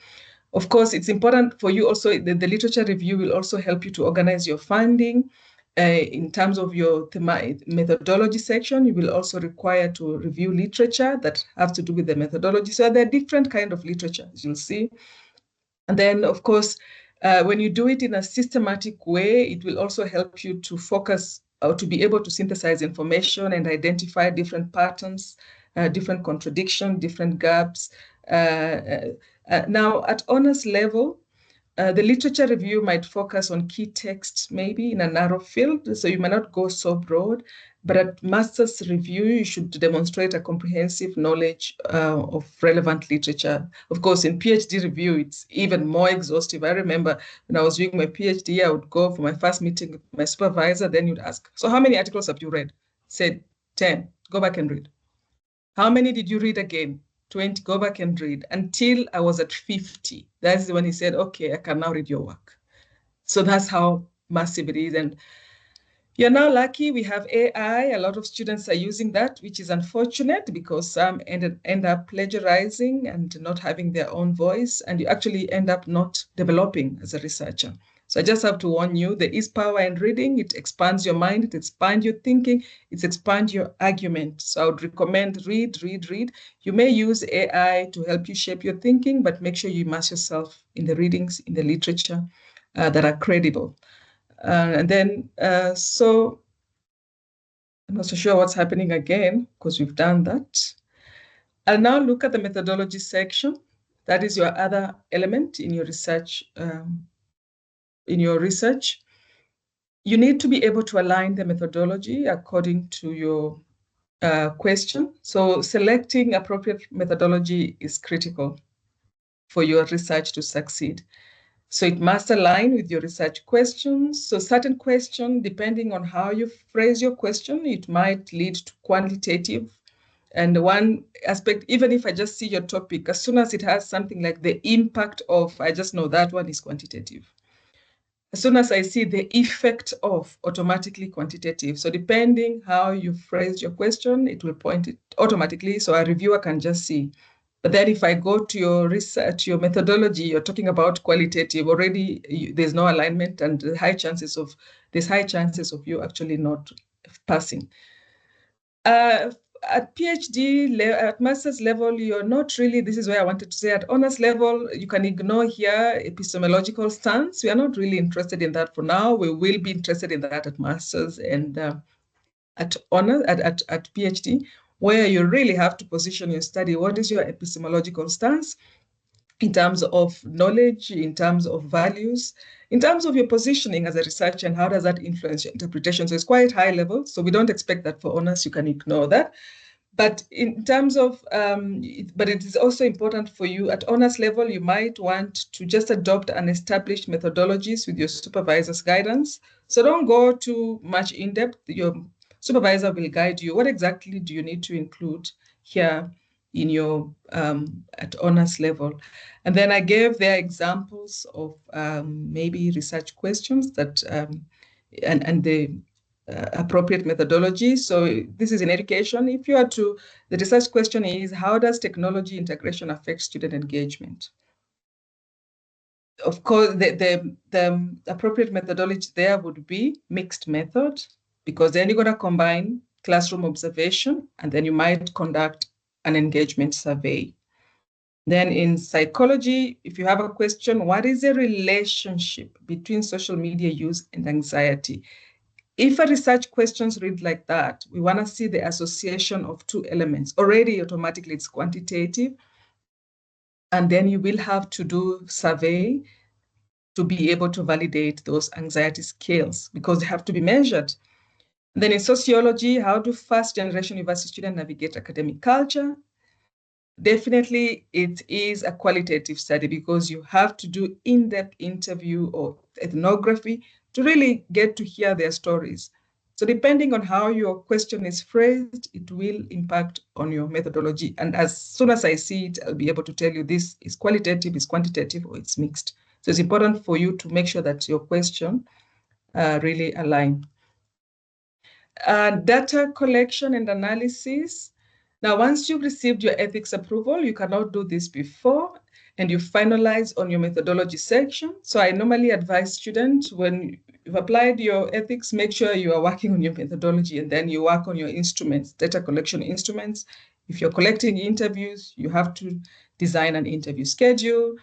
Of course, it's important for you also, the literature review will also help you to organize your funding. In terms of your methodology section, you will also require to review literature that have to do with the methodology. So there are different kinds of literature, as you'll see. And then, of course, when you do it in a systematic way, it will also help you to focus or to be able to synthesize information and identify different patterns, different contradictions, different gaps. Now, at honors level, the literature review might focus on key texts, maybe in a narrow field, so you might not go so broad. But at master's review, you should demonstrate a comprehensive knowledge of relevant literature. Of course, in PhD review, it's even more exhaustive. I remember when I was doing my PhD, I would go for my first meeting with my supervisor, then you'd ask, so how many articles have you read? Said 10, go back and read. How many did you read again? 20, go back and read, until I was at 50. That's when he said, okay, I can now read your work. So that's how massive it is. And you're now lucky we have AI. A lot of students are using that, which is unfortunate because some end up plagiarizing and not having their own voice, and you actually end up not developing as a researcher. So I just have to warn you, there is power in reading. It expands your mind, it expands your thinking, it expands your argument. So I would recommend read. You may use AI to help you shape your thinking, but make sure you immerse yourself in the readings, in the literature that are credible. And then, so I'm not so sure what's happening again because we've done that. I'll now look at the methodology section. That is your other element in your research. You need to be able to align the methodology according to your question. So selecting appropriate methodology is critical for your research to succeed. So it must align with your research questions. So certain question, depending on how you phrase your question, it might lead to quantitative. And one aspect, even if I just see your topic, as soon as it has something like the impact of, I just know that one is quantitative. As soon as I see the effect of, automatically quantitative. So depending how you phrase your question, it will point it automatically. So a reviewer can just see. But then if I go to your research, your methodology, you're talking about qualitative, already there's no alignment, and there's high chances of you actually not passing. At PhD, at master's level, you're not really, this is where I wanted to say, at honors level, you can ignore here epistemological stance. We are not really interested in that for now. We will be interested in that at master's and at honors, at PhD, where you really have to position your study. What is your epistemological stance in terms of knowledge, in terms of values, in terms of your positioning as a researcher, and how does that influence your interpretation? So it's quite high level. So we don't expect that for honors. You can ignore that. But in terms of, but it is also important for you at honors level, you might want to just adopt and establish methodologies with your supervisor's guidance. So don't go too much in depth. Your supervisor will guide you. What exactly do you need to include here in your at honors level? And then I gave their examples of maybe research questions that and the appropriate methodology. So this is in education. If you are to, the research question is, how does technology integration affect student engagement? Of course, the appropriate methodology there would be mixed method, because then you're going to combine classroom observation and then you might conduct an engagement survey. Then in psychology, if you have a question, what is the relationship between social media use and anxiety? If a research questions read like that, we want to see the association of two elements. Already automatically it's quantitative, and then you will have to do survey to be able to validate those anxiety scales because they have to be measured. Then in sociology, how do first generation university students navigate academic culture? Definitely, it is a qualitative study because you have to do in-depth interview or ethnography to really get to hear their stories. So depending on how your question is phrased, it will impact on your methodology. And as soon as I see it, I'll be able to tell you this is qualitative, is quantitative, or it's mixed. So it's important for you to make sure that your question really align. Data collection and analysis. Now, once you've received your ethics approval, you cannot do this before, and you finalize on your methodology section. So I normally advise students, when you've applied your ethics, make sure you are working on your methodology, and then you work on your instruments, data collection instruments. If you're collecting interviews, you have to design an interview schedule.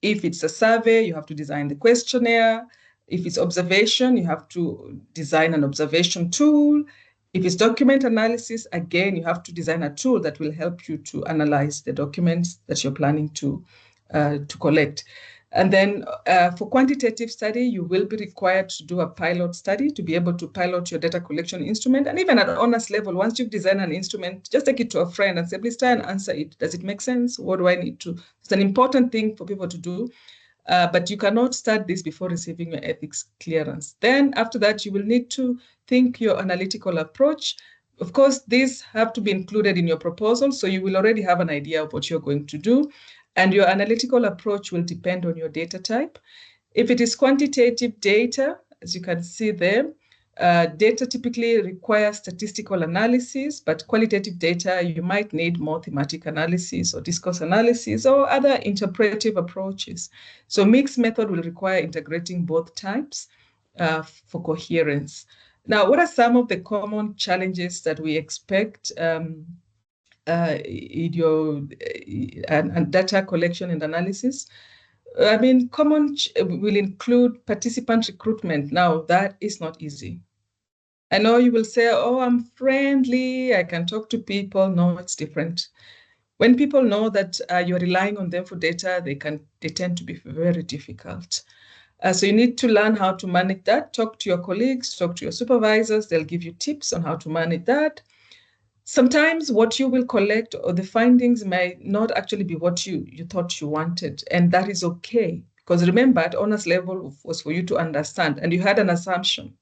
If it's a survey, you have to design the questionnaire. If it's observation, you have to design an observation tool. If it's document analysis, again, you have to design a tool that will help you to analyze the documents that you're planning to collect. And then for quantitative study, you will be required to do a pilot study to be able to pilot your data collection instrument. And even at honors level, once you've designed an instrument, just take it to a friend and say, please try and answer it. Does it make sense? What do I need to? It's an important thing for people to do. But you cannot start this before receiving your ethics clearance. Then after that, you will need to think your analytical approach. Of course, these have to be included in your proposal, so you will already have an idea of what you're going to do. And your analytical approach will depend on your data type. If it is quantitative data, as you can see there, data typically requires statistical analysis, but qualitative data, you might need more thematic analysis or discourse analysis or other interpretive approaches. So mixed method will require integrating both types for coherence. Now, what are some of the common challenges that we expect in your and data collection and analysis? I mean, common will include participant recruitment. Now, that is not easy. I know you will say, oh, I'm friendly, I can talk to people. No, it's different. When people know that you're relying on them for data, they tend to be very difficult. So you need to learn how to manage that. Talk to your colleagues, talk to your supervisors. They'll give you tips on how to manage that. Sometimes what you will collect or the findings may not actually be what you thought you wanted, and that is okay. Because remember, at honors level was for you to understand, and you had an assumption.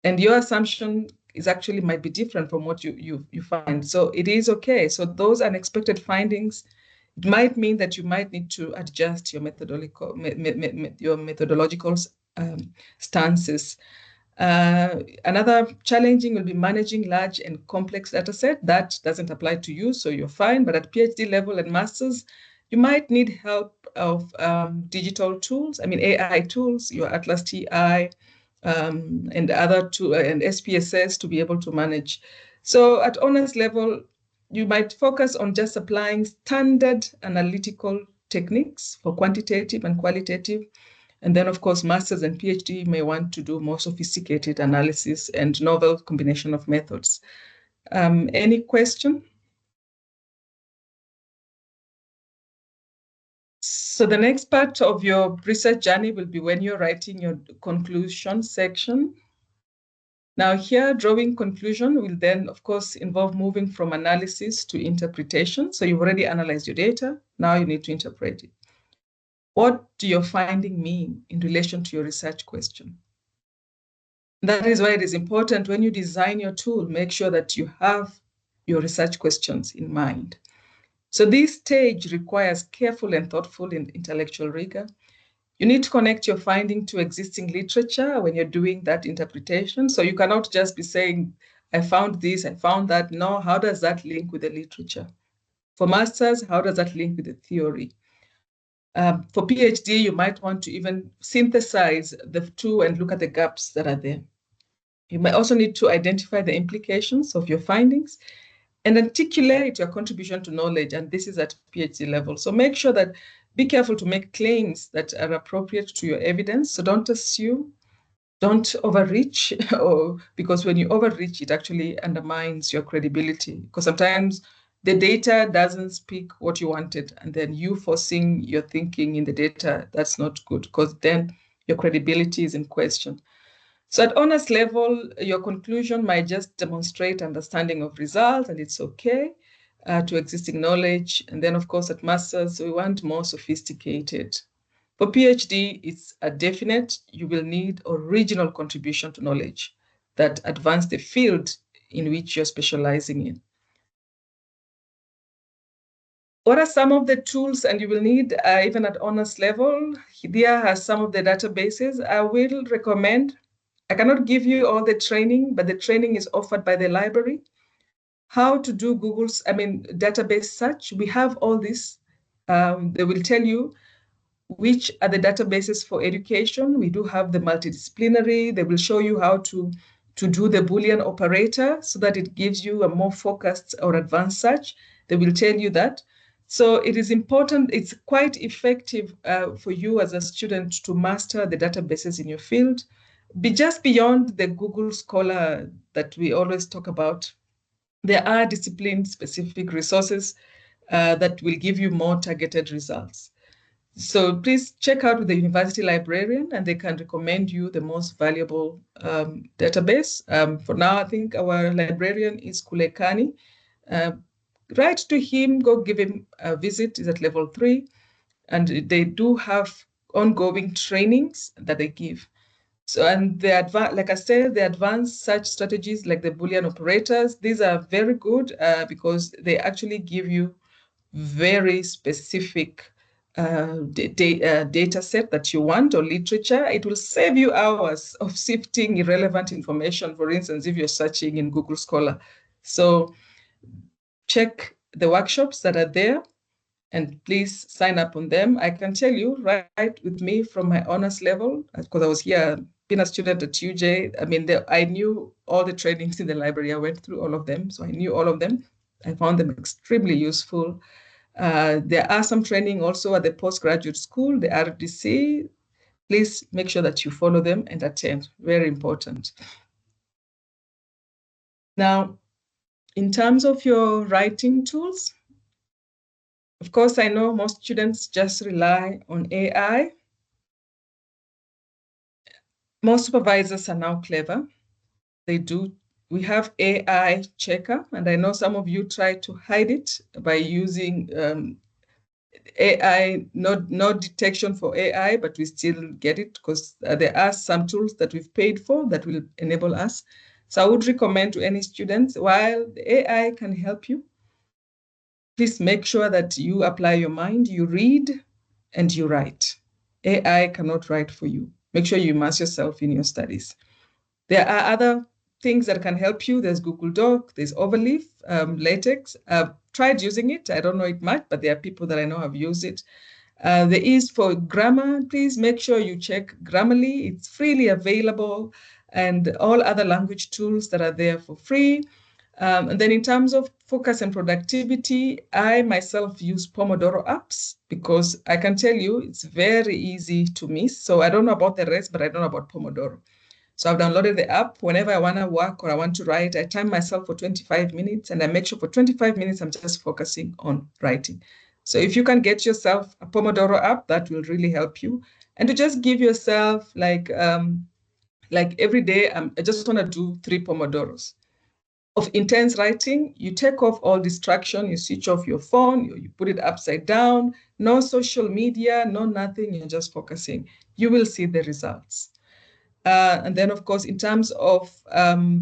And your assumption is actually might be different from what you find. So it is okay. So those unexpected findings, it might mean that you might need to adjust your methodological stances. Another challenging will be managing large and complex data set. That doesn't apply to you, so you're fine. But at PhD level and masters, you might need help of digital tools. I mean, AI tools, your Atlas TI, and other and SPSS to be able to manage. So at honors level, you might focus on just applying standard analytical techniques for quantitative and qualitative. And then, of course, masters and PhD may want to do more sophisticated analysis and novel combination of methods. Any question? So the next part of your research journey will be when you're writing your conclusion section. Now here, drawing conclusion will then, of course, involve moving from analysis to interpretation. So you've already analyzed your data. Now you need to interpret it. What do your findings mean in relation to your research question? That is why it is important when you design your tool, make sure that you have your research questions in mind. So this stage requires careful and thoughtful intellectual rigor. You need to connect your finding to existing literature when you're doing that interpretation. So you cannot just be saying, I found this, I found that. No, how does that link with the literature? For masters, how does that link with the theory? For PhD, you might want to even synthesize the two and look at the gaps that are there. You might also need to identify the implications of your findings and articulate your contribution to knowledge. And this is at PhD level. So make sure that be careful to make claims that are appropriate to your evidence. So don't assume, don't overreach, or because when you overreach, it actually undermines your credibility. Because sometimes the data doesn't speak what you wanted, and then you forcing your thinking in the data, that's not good, because then your credibility is in question. So at honors level, your conclusion might just demonstrate understanding of results, and it's okay to existing knowledge. And then, of course, at masters, we want more sophisticated. For PhD, it's a definite, you will need original contribution to knowledge that advance the field in which you're specializing in. What are some of the tools and you will need even at honors level? Here are some of the databases. I will recommend, I cannot give you all the training, but the training is offered by the library. How to do database search. We have all this. They will tell you which are the databases for education. We do have the multidisciplinary. They will show you how to do the Boolean operator so that it gives you a more focused or advanced search. They will tell you that. So it is important, it's quite effective for you as a student to master the databases in your field. Be just beyond the Google Scholar that we always talk about. There are discipline-specific resources that will give you more targeted results. So please check out with the university librarian and they can recommend you the most valuable database. For now, I think our librarian is Kulekani. Write to him, go give him a visit. He's at level 3. And they do have ongoing trainings that they give. So, and like I said, the advanced search strategies like the Boolean operators, these are very good because they actually give you very specific data set that you want or literature. It will save you hours of sifting irrelevant information, for instance, if you're searching in Google Scholar. So check the workshops that are there and please sign up on them. I can tell you, right with me from my honors level, because I was here, being a student at UJ, I knew all the trainings in the library. I went through all of them, so I knew all of them. I found them extremely useful. There are some training also at the postgraduate school, the RDC. Please make sure that you follow them and attend. Very important. Now, in terms of your writing tools, of course, I know most students just rely on AI. Most supervisors are now clever. They do. We have AI checker, and I know some of you try to hide it by using AI, no detection for AI, but we still get it because there are some tools that we've paid for that will enable us. So I would recommend to any students, while the AI can help you, please make sure that you apply your mind, you read and you write. AI cannot write for you. Make sure you immerse yourself in your studies. There are other things that can help you. There's Google Doc, there's Overleaf, LaTeX. Tried using it. I don't know it much, but there are people that I know have used it. There is for grammar. Please make sure you check Grammarly. It's freely available, and all other language tools that are there for free. And then in terms of focus and productivity, I myself use Pomodoro apps because I can tell you it's very easy to miss. So I don't know about the rest, but I don't know about Pomodoro. So I've downloaded the app. Whenever I want to work or I want to write, I time myself for 25 minutes and I make sure for 25 minutes, I'm just focusing on writing. So if you can get yourself a Pomodoro app, that will really help you. And to just give yourself like every day, I just want to do 3 Pomodoros of intense writing. You take off all distraction, you switch off your phone, you put it upside down, no social media, no nothing, you're just focusing. You will see the results. And then, of course, in terms of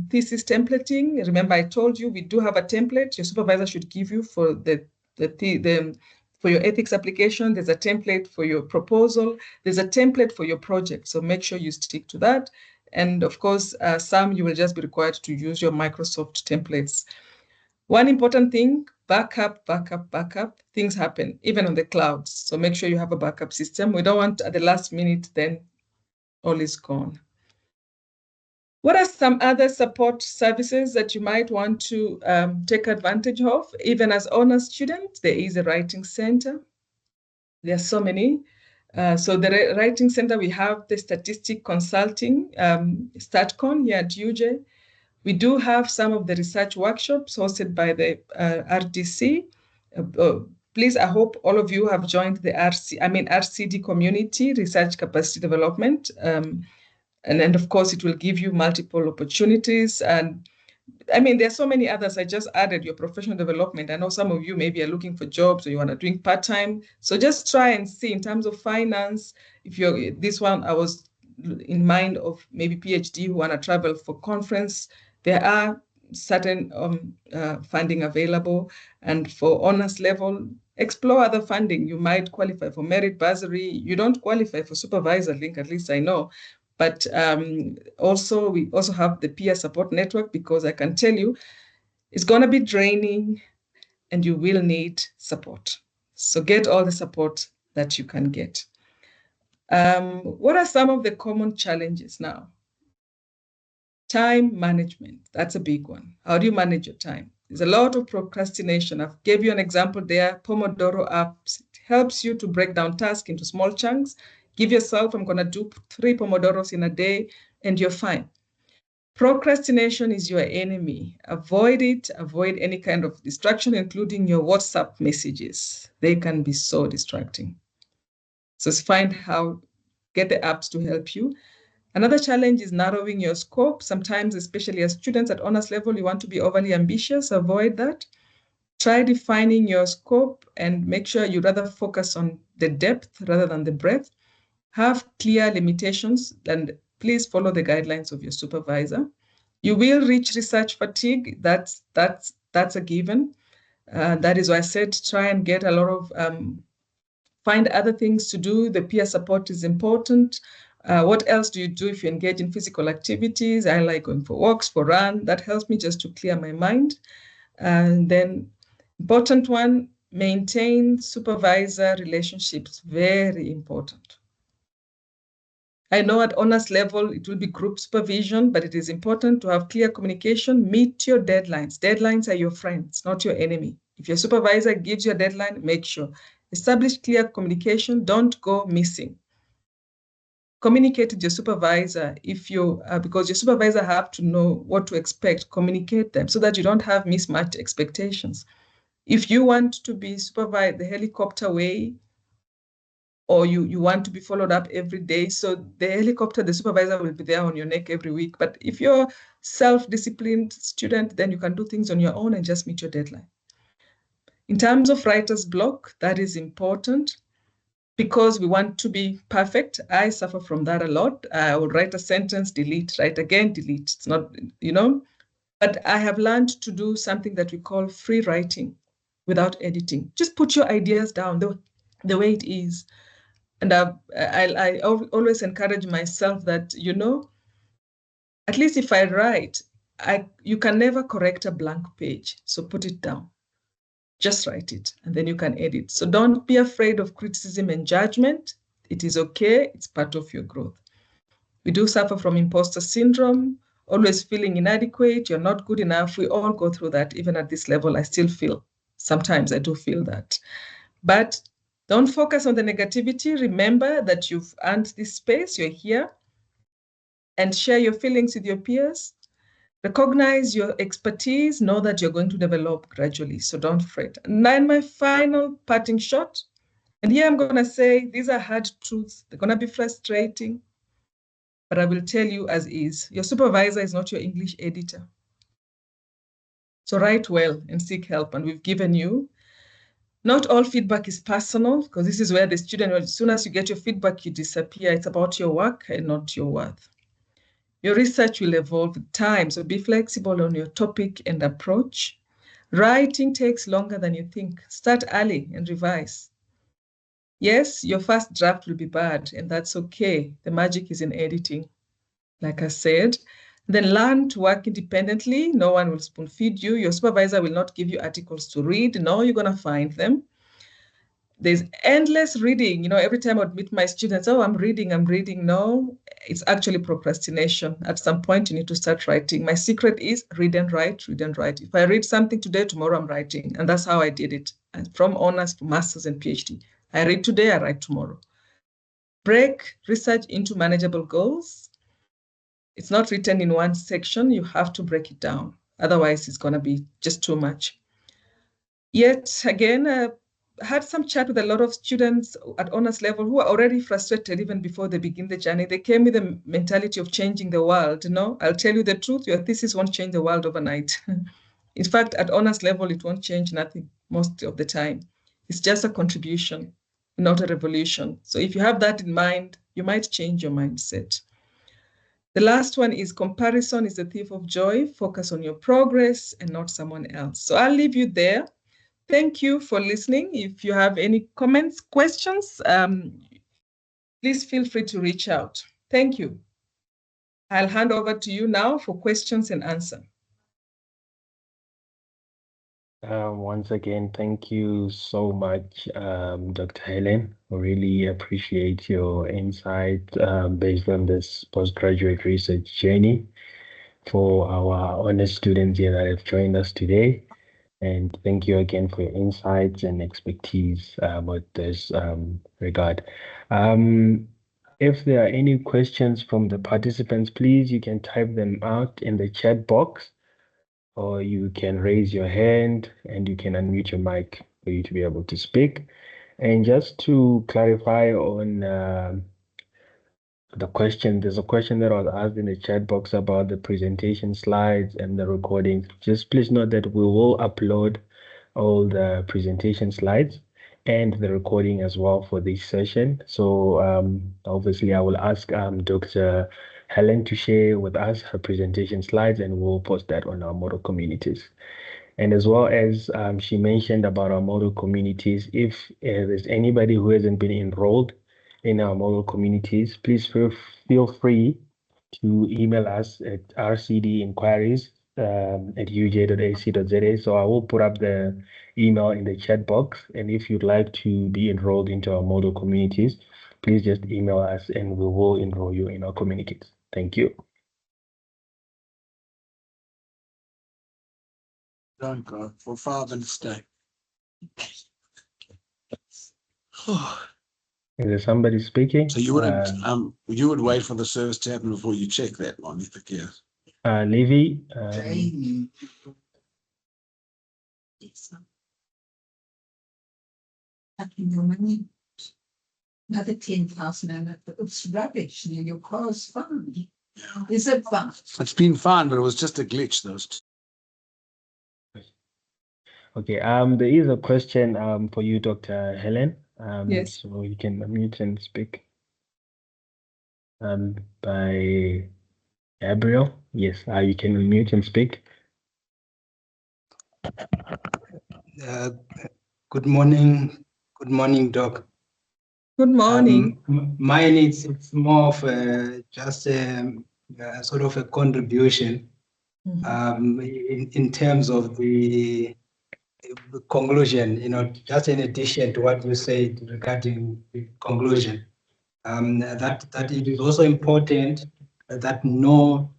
thesis templating, remember I told you we do have a template your supervisor should give you for for your ethics application. There's a template for your proposal. There's a template for your project. So make sure you stick to that. And of course, some you will just be required to use your Microsoft templates. One important thing, backup, backup, backup. Things happen, even on the clouds. So make sure you have a backup system. We don't want at the last minute, then all is gone. What are some other support services that you might want to take advantage of? Even as honors students, there is a writing center. There are so many. So the writing center, we have the statistic consulting, StatCon here at UJ. We do have some of the research workshops hosted by the RDC. Please, I hope all of you have joined the RCD community, Research Capacity Development. And then, of course, it will give you multiple opportunities. And I mean, there's so many others. I just added your professional development. I know some of you maybe are looking for jobs or you want to doing part-time. So just try and see in terms of finance. If you're this one, I was in mind of maybe PhD who want to travel for conference. There are certain funding available. And for honors level, explore other funding. You might qualify for merit bursary. You don't qualify for supervisor link, at least I know. But also, we also have the peer support network, because I can tell you it's going to be draining and you will need support. So get all the support that you can get. What are some of the common challenges now? Time management, that's a big one. How do you manage your time? There's a lot of procrastination. I've gave you an example there, Pomodoro apps. It helps you to break down tasks into small chunks. Give yourself, I'm going to do 3 Pomodoros in a day, and you're fine. Procrastination is your enemy. Avoid it. Avoid any kind of distraction, including your WhatsApp messages. They can be so distracting. So get the apps to help you. Another challenge is narrowing your scope. Sometimes, especially as students at honors level, you want to be overly ambitious. Avoid that. Try defining your scope and make sure you rather focus on the depth rather than the breadth. Have clear limitations, and please follow the guidelines of your supervisor. You will reach research fatigue. That's a given. That is why I said try and get a lot of find other things to do. The peer support is important. What else do you do if you engage in physical activities? I like going for walks, for run. That helps me just to clear my mind. And then important one, maintain supervisor relationships. Very important. I know at honors level, it will be group supervision, but it is important to have clear communication. Meet your deadlines. Deadlines are your friends, not your enemy. If your supervisor gives you a deadline, make sure. Establish clear communication. Don't go missing. Communicate with your supervisor because your supervisor have to know what to expect. Communicate them so that you don't have mismatched expectations. If you want to be supervised the helicopter way, or you want to be followed up every day, so the supervisor will be there on your neck every week. But if you're self-disciplined student, then you can do things on your own and just meet your deadline. In terms of writer's block, that is important because we want to be perfect. I suffer from that a lot. I will write a sentence, delete, write again, delete. It's not, but I have learned to do something that we call free writing without editing. Just put your ideas down the way it is. And I always encourage myself that, at least if I write, you can never correct a blank page. So put it down. Just write it, and then you can edit. So don't be afraid of criticism and judgment. It is okay. It's part of your growth. We do suffer from imposter syndrome, always feeling inadequate. You're not good enough. We all go through that. Even at this level, I still feel. Sometimes I do feel that. But don't focus on the negativity. Remember that you've earned this space. You're here. And share your feelings with your peers. Recognize your expertise. Know that you're going to develop gradually. So don't fret. And then my final parting shot. And here I'm going to say these are hard truths. They're going to be frustrating. But I will tell you as is. Your supervisor is not your English editor. So write well and seek help. And we've given you. Not all feedback is personal, because this is where the student, as soon as you get your feedback, you disappear. It's about your work and not your worth. Your research will evolve with time, so be flexible on your topic and approach. Writing takes longer than you think. Start early and revise. Yes, your first draft will be bad, and that's okay. The magic is in editing, like I said. Then learn to work independently. No one will spoon feed you. Your supervisor will not give you articles to read. No, you're going to find them. There's endless reading. Every time I'd meet my students, oh, I'm reading. No, it's actually procrastination. At some point, you need to start writing. My secret is read and write, read and write. If I read something today, tomorrow I'm writing. And that's how I did it. From honors to master's and PhD. I read today, I write tomorrow. Break research into manageable goals. It's not written in one section. You have to break it down. Otherwise, it's going to be just too much. Yet again, I had some chat with a lot of students at honors level who are already frustrated even before they begin the journey. They came with the mentality of changing the world. I'll tell you the truth, your thesis won't change the world overnight. In fact, at honors level, it won't change nothing most of the time. It's just a contribution, not a revolution. So if you have that in mind, you might change your mindset. The last one is comparison is the thief of joy. Focus on your progress and not someone else. So I'll leave you there. Thank you for listening. If you have any comments, questions, please feel free to reach out. Thank you. I'll hand over to you now for questions and answer. Once again, thank you so much, Dr. Helen. I really appreciate your insight based on this postgraduate research journey for our honors students here that have joined us today. And thank you again for your insights and expertise with this regard. If there are any questions from the participants, please, you can type them out in the chat box, or you can raise your hand and you can unmute your mic for you to be able to speak. And just to clarify on there's a question that was asked in the chat box about the presentation slides and the recordings. Just please note that we will upload all the presentation slides and the recording as well for this session. So obviously I will ask Dr. Helen to share with us her presentation slides, and we'll post that on our model communities. And as well as she mentioned about our model communities, if there's anybody who hasn't been enrolled in our model communities, please feel free to email us at rcdinquiries@uj.ac.za. So I will put up the email in the chat box. And if you'd like to be enrolled into our model communities, please just email us and we will enroll you in our communities. Thank you. Don't go for Father's Day. Is there somebody speaking? So you would wait for the service to happen before you check that one, if it cares. Levy, Another 10,000, it's rubbish. Your car's fine. Yeah. Is it fun? It's been fine, but it was just a glitch. Okay, there is a question for you, Dr. Helen. Yes. So you can unmute and speak. By Gabriel. Yes, you can unmute and speak. Good morning. Good morning, Doc. Good morning. Mine it's more of just a sort of a contribution in terms of the conclusion, just in addition to what you said regarding the conclusion, that it is also important that no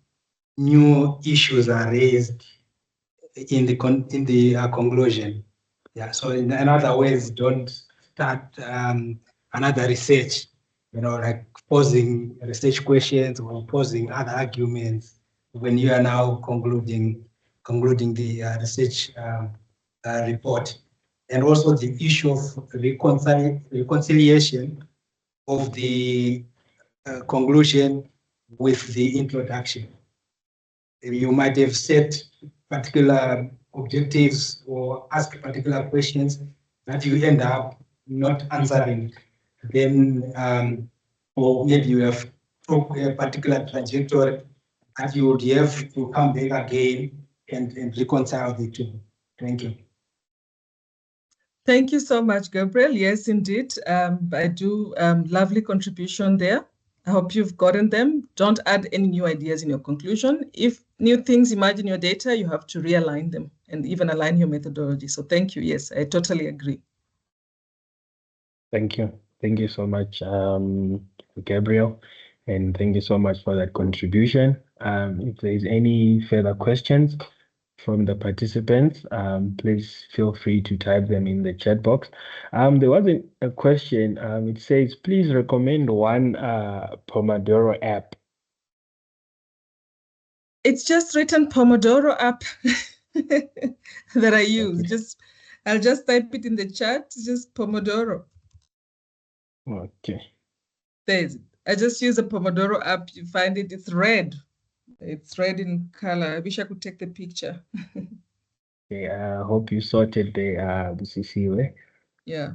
new issues are raised in the conclusion. Yeah. So in other words, don't start another research, like posing research questions or posing other arguments when you are now concluding the research report. And also the issue of reconciliation of the conclusion with the introduction. You might have set particular objectives or ask particular questions that you end up not answering. Then, or maybe you have took a particular trajectory that you would have to come back again and reconcile the two. Thank you. Thank you so much, Gabriel. Yes, indeed. I do lovely contribution there. I hope you've gotten them. Don't add any new ideas in your conclusion. If new things emerge in your data, you have to realign them and even align your methodology. So thank you. Yes, I totally agree. Thank you. Thank you so much, Gabriel. And thank you so much for that contribution. If there's any further questions from the participants, please feel free to type them in the chat box. There was a question. It says, please recommend one Pomodoro app. It's just written Pomodoro app that I use. Okay. I'll just type it in the chat. It's just Pomodoro. Okay. There's it. I just use a Pomodoro app. You find it. It's red. It's red in color. I wish I could take the picture. Okay. I hope you sorted the CC way. Yeah.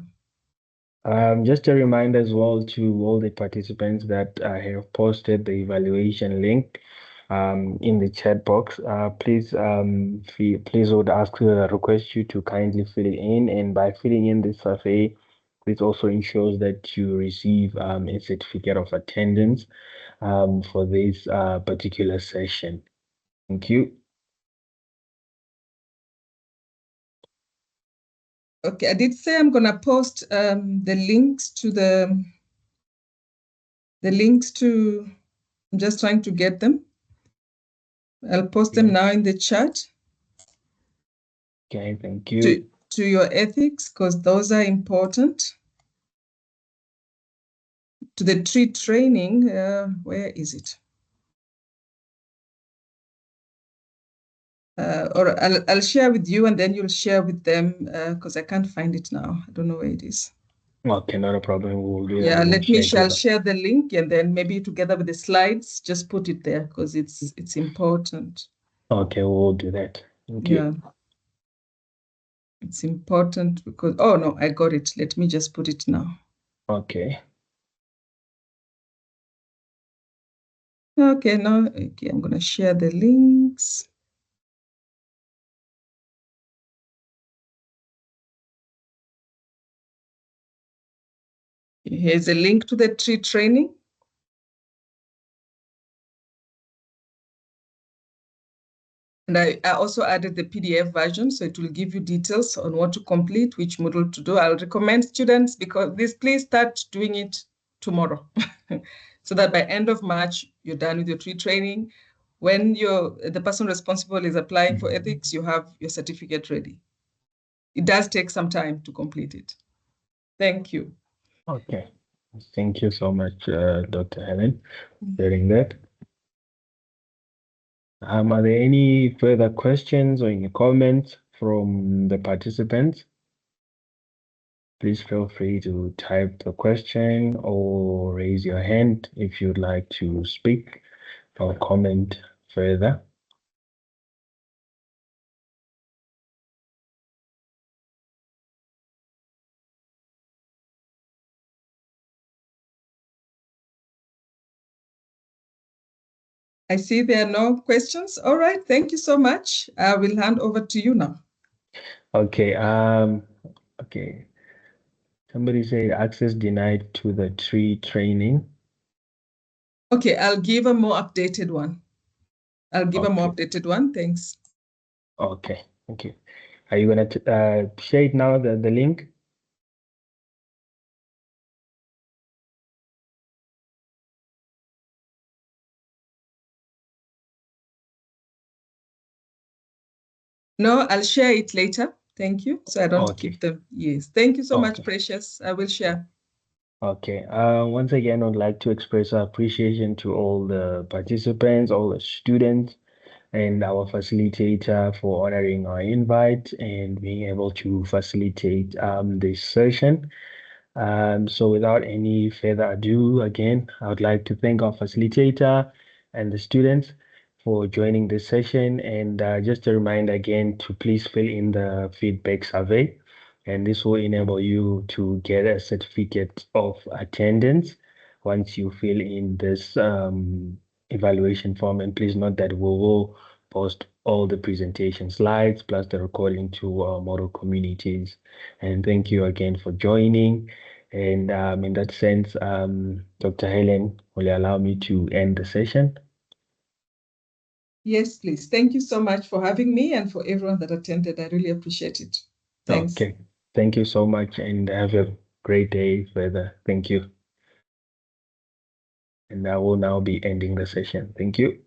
Just a reminder as well to all the participants that I have posted the evaluation link in the chat box. Please would request you to kindly fill it in, and by filling in this survey, this also ensures that you receive a certificate of attendance for this particular session. Thank you. Okay, I did say I'm gonna post the links to I'm just trying to get them. I'll post them now in the chat. Okay, thank you. To your ethics, because those are important. To the tree training, where is it? Or I'll share with you and then you'll share with them because I can't find it now. I don't know where it is. Okay, not a problem. We'll do that. Yeah, We'll I'll share the link and then maybe together with the slides, just put it there because it's important. Okay, we'll do that. Thank you. Yeah. It's important because, oh no, I got it. Let me just put it now. Okay. Okay, now, okay, I'm going to share the links. Here's a link to the tree training. And I also added the PDF version, so it will give you details on what to complete, which module to do. I'll recommend students, because please start doing it tomorrow, so that by end of March, you're done with your tree training. When the person responsible is applying for ethics, you have your certificate ready. It does take some time to complete it. Thank you. Okay. Thank you so much, Dr. Helen, for sharing that. Are there any further questions or any comments from the participants? Please feel free to type the question or raise your hand if you'd like to speak or comment further. I see there are no questions. All right, thank you so much. I will hand over to you now. Okay, okay. Somebody said access denied to the tree training. Okay, I'll give a more updated one. Thanks. Okay, thank you. Are you gonna share it now, the link? No, I'll share it later. Thank you. So I don't Okay. keep them. Yes. Thank you so much, Okay. Precious. I will share. Okay. Once again, I'd like to express our appreciation to all the participants, all the students, and our facilitator for honoring our invite and being able to facilitate this session. So without any further ado, again, I would like to thank our facilitator and the students for joining this session. And just a reminder again to please fill in the feedback survey. And this will enable you to get a certificate of attendance once you fill in this evaluation form. And please note that we will post all the presentation slides plus the recording to our model communities. And thank you again for joining. And in that sense, Dr. Helen, will you allow me to end the session? Yes, please. Thank you so much for having me and for everyone that attended. I really appreciate it. Thanks. Okay. Thank you so much and have a great day further. Thank you. And I will now be ending the session. Thank you.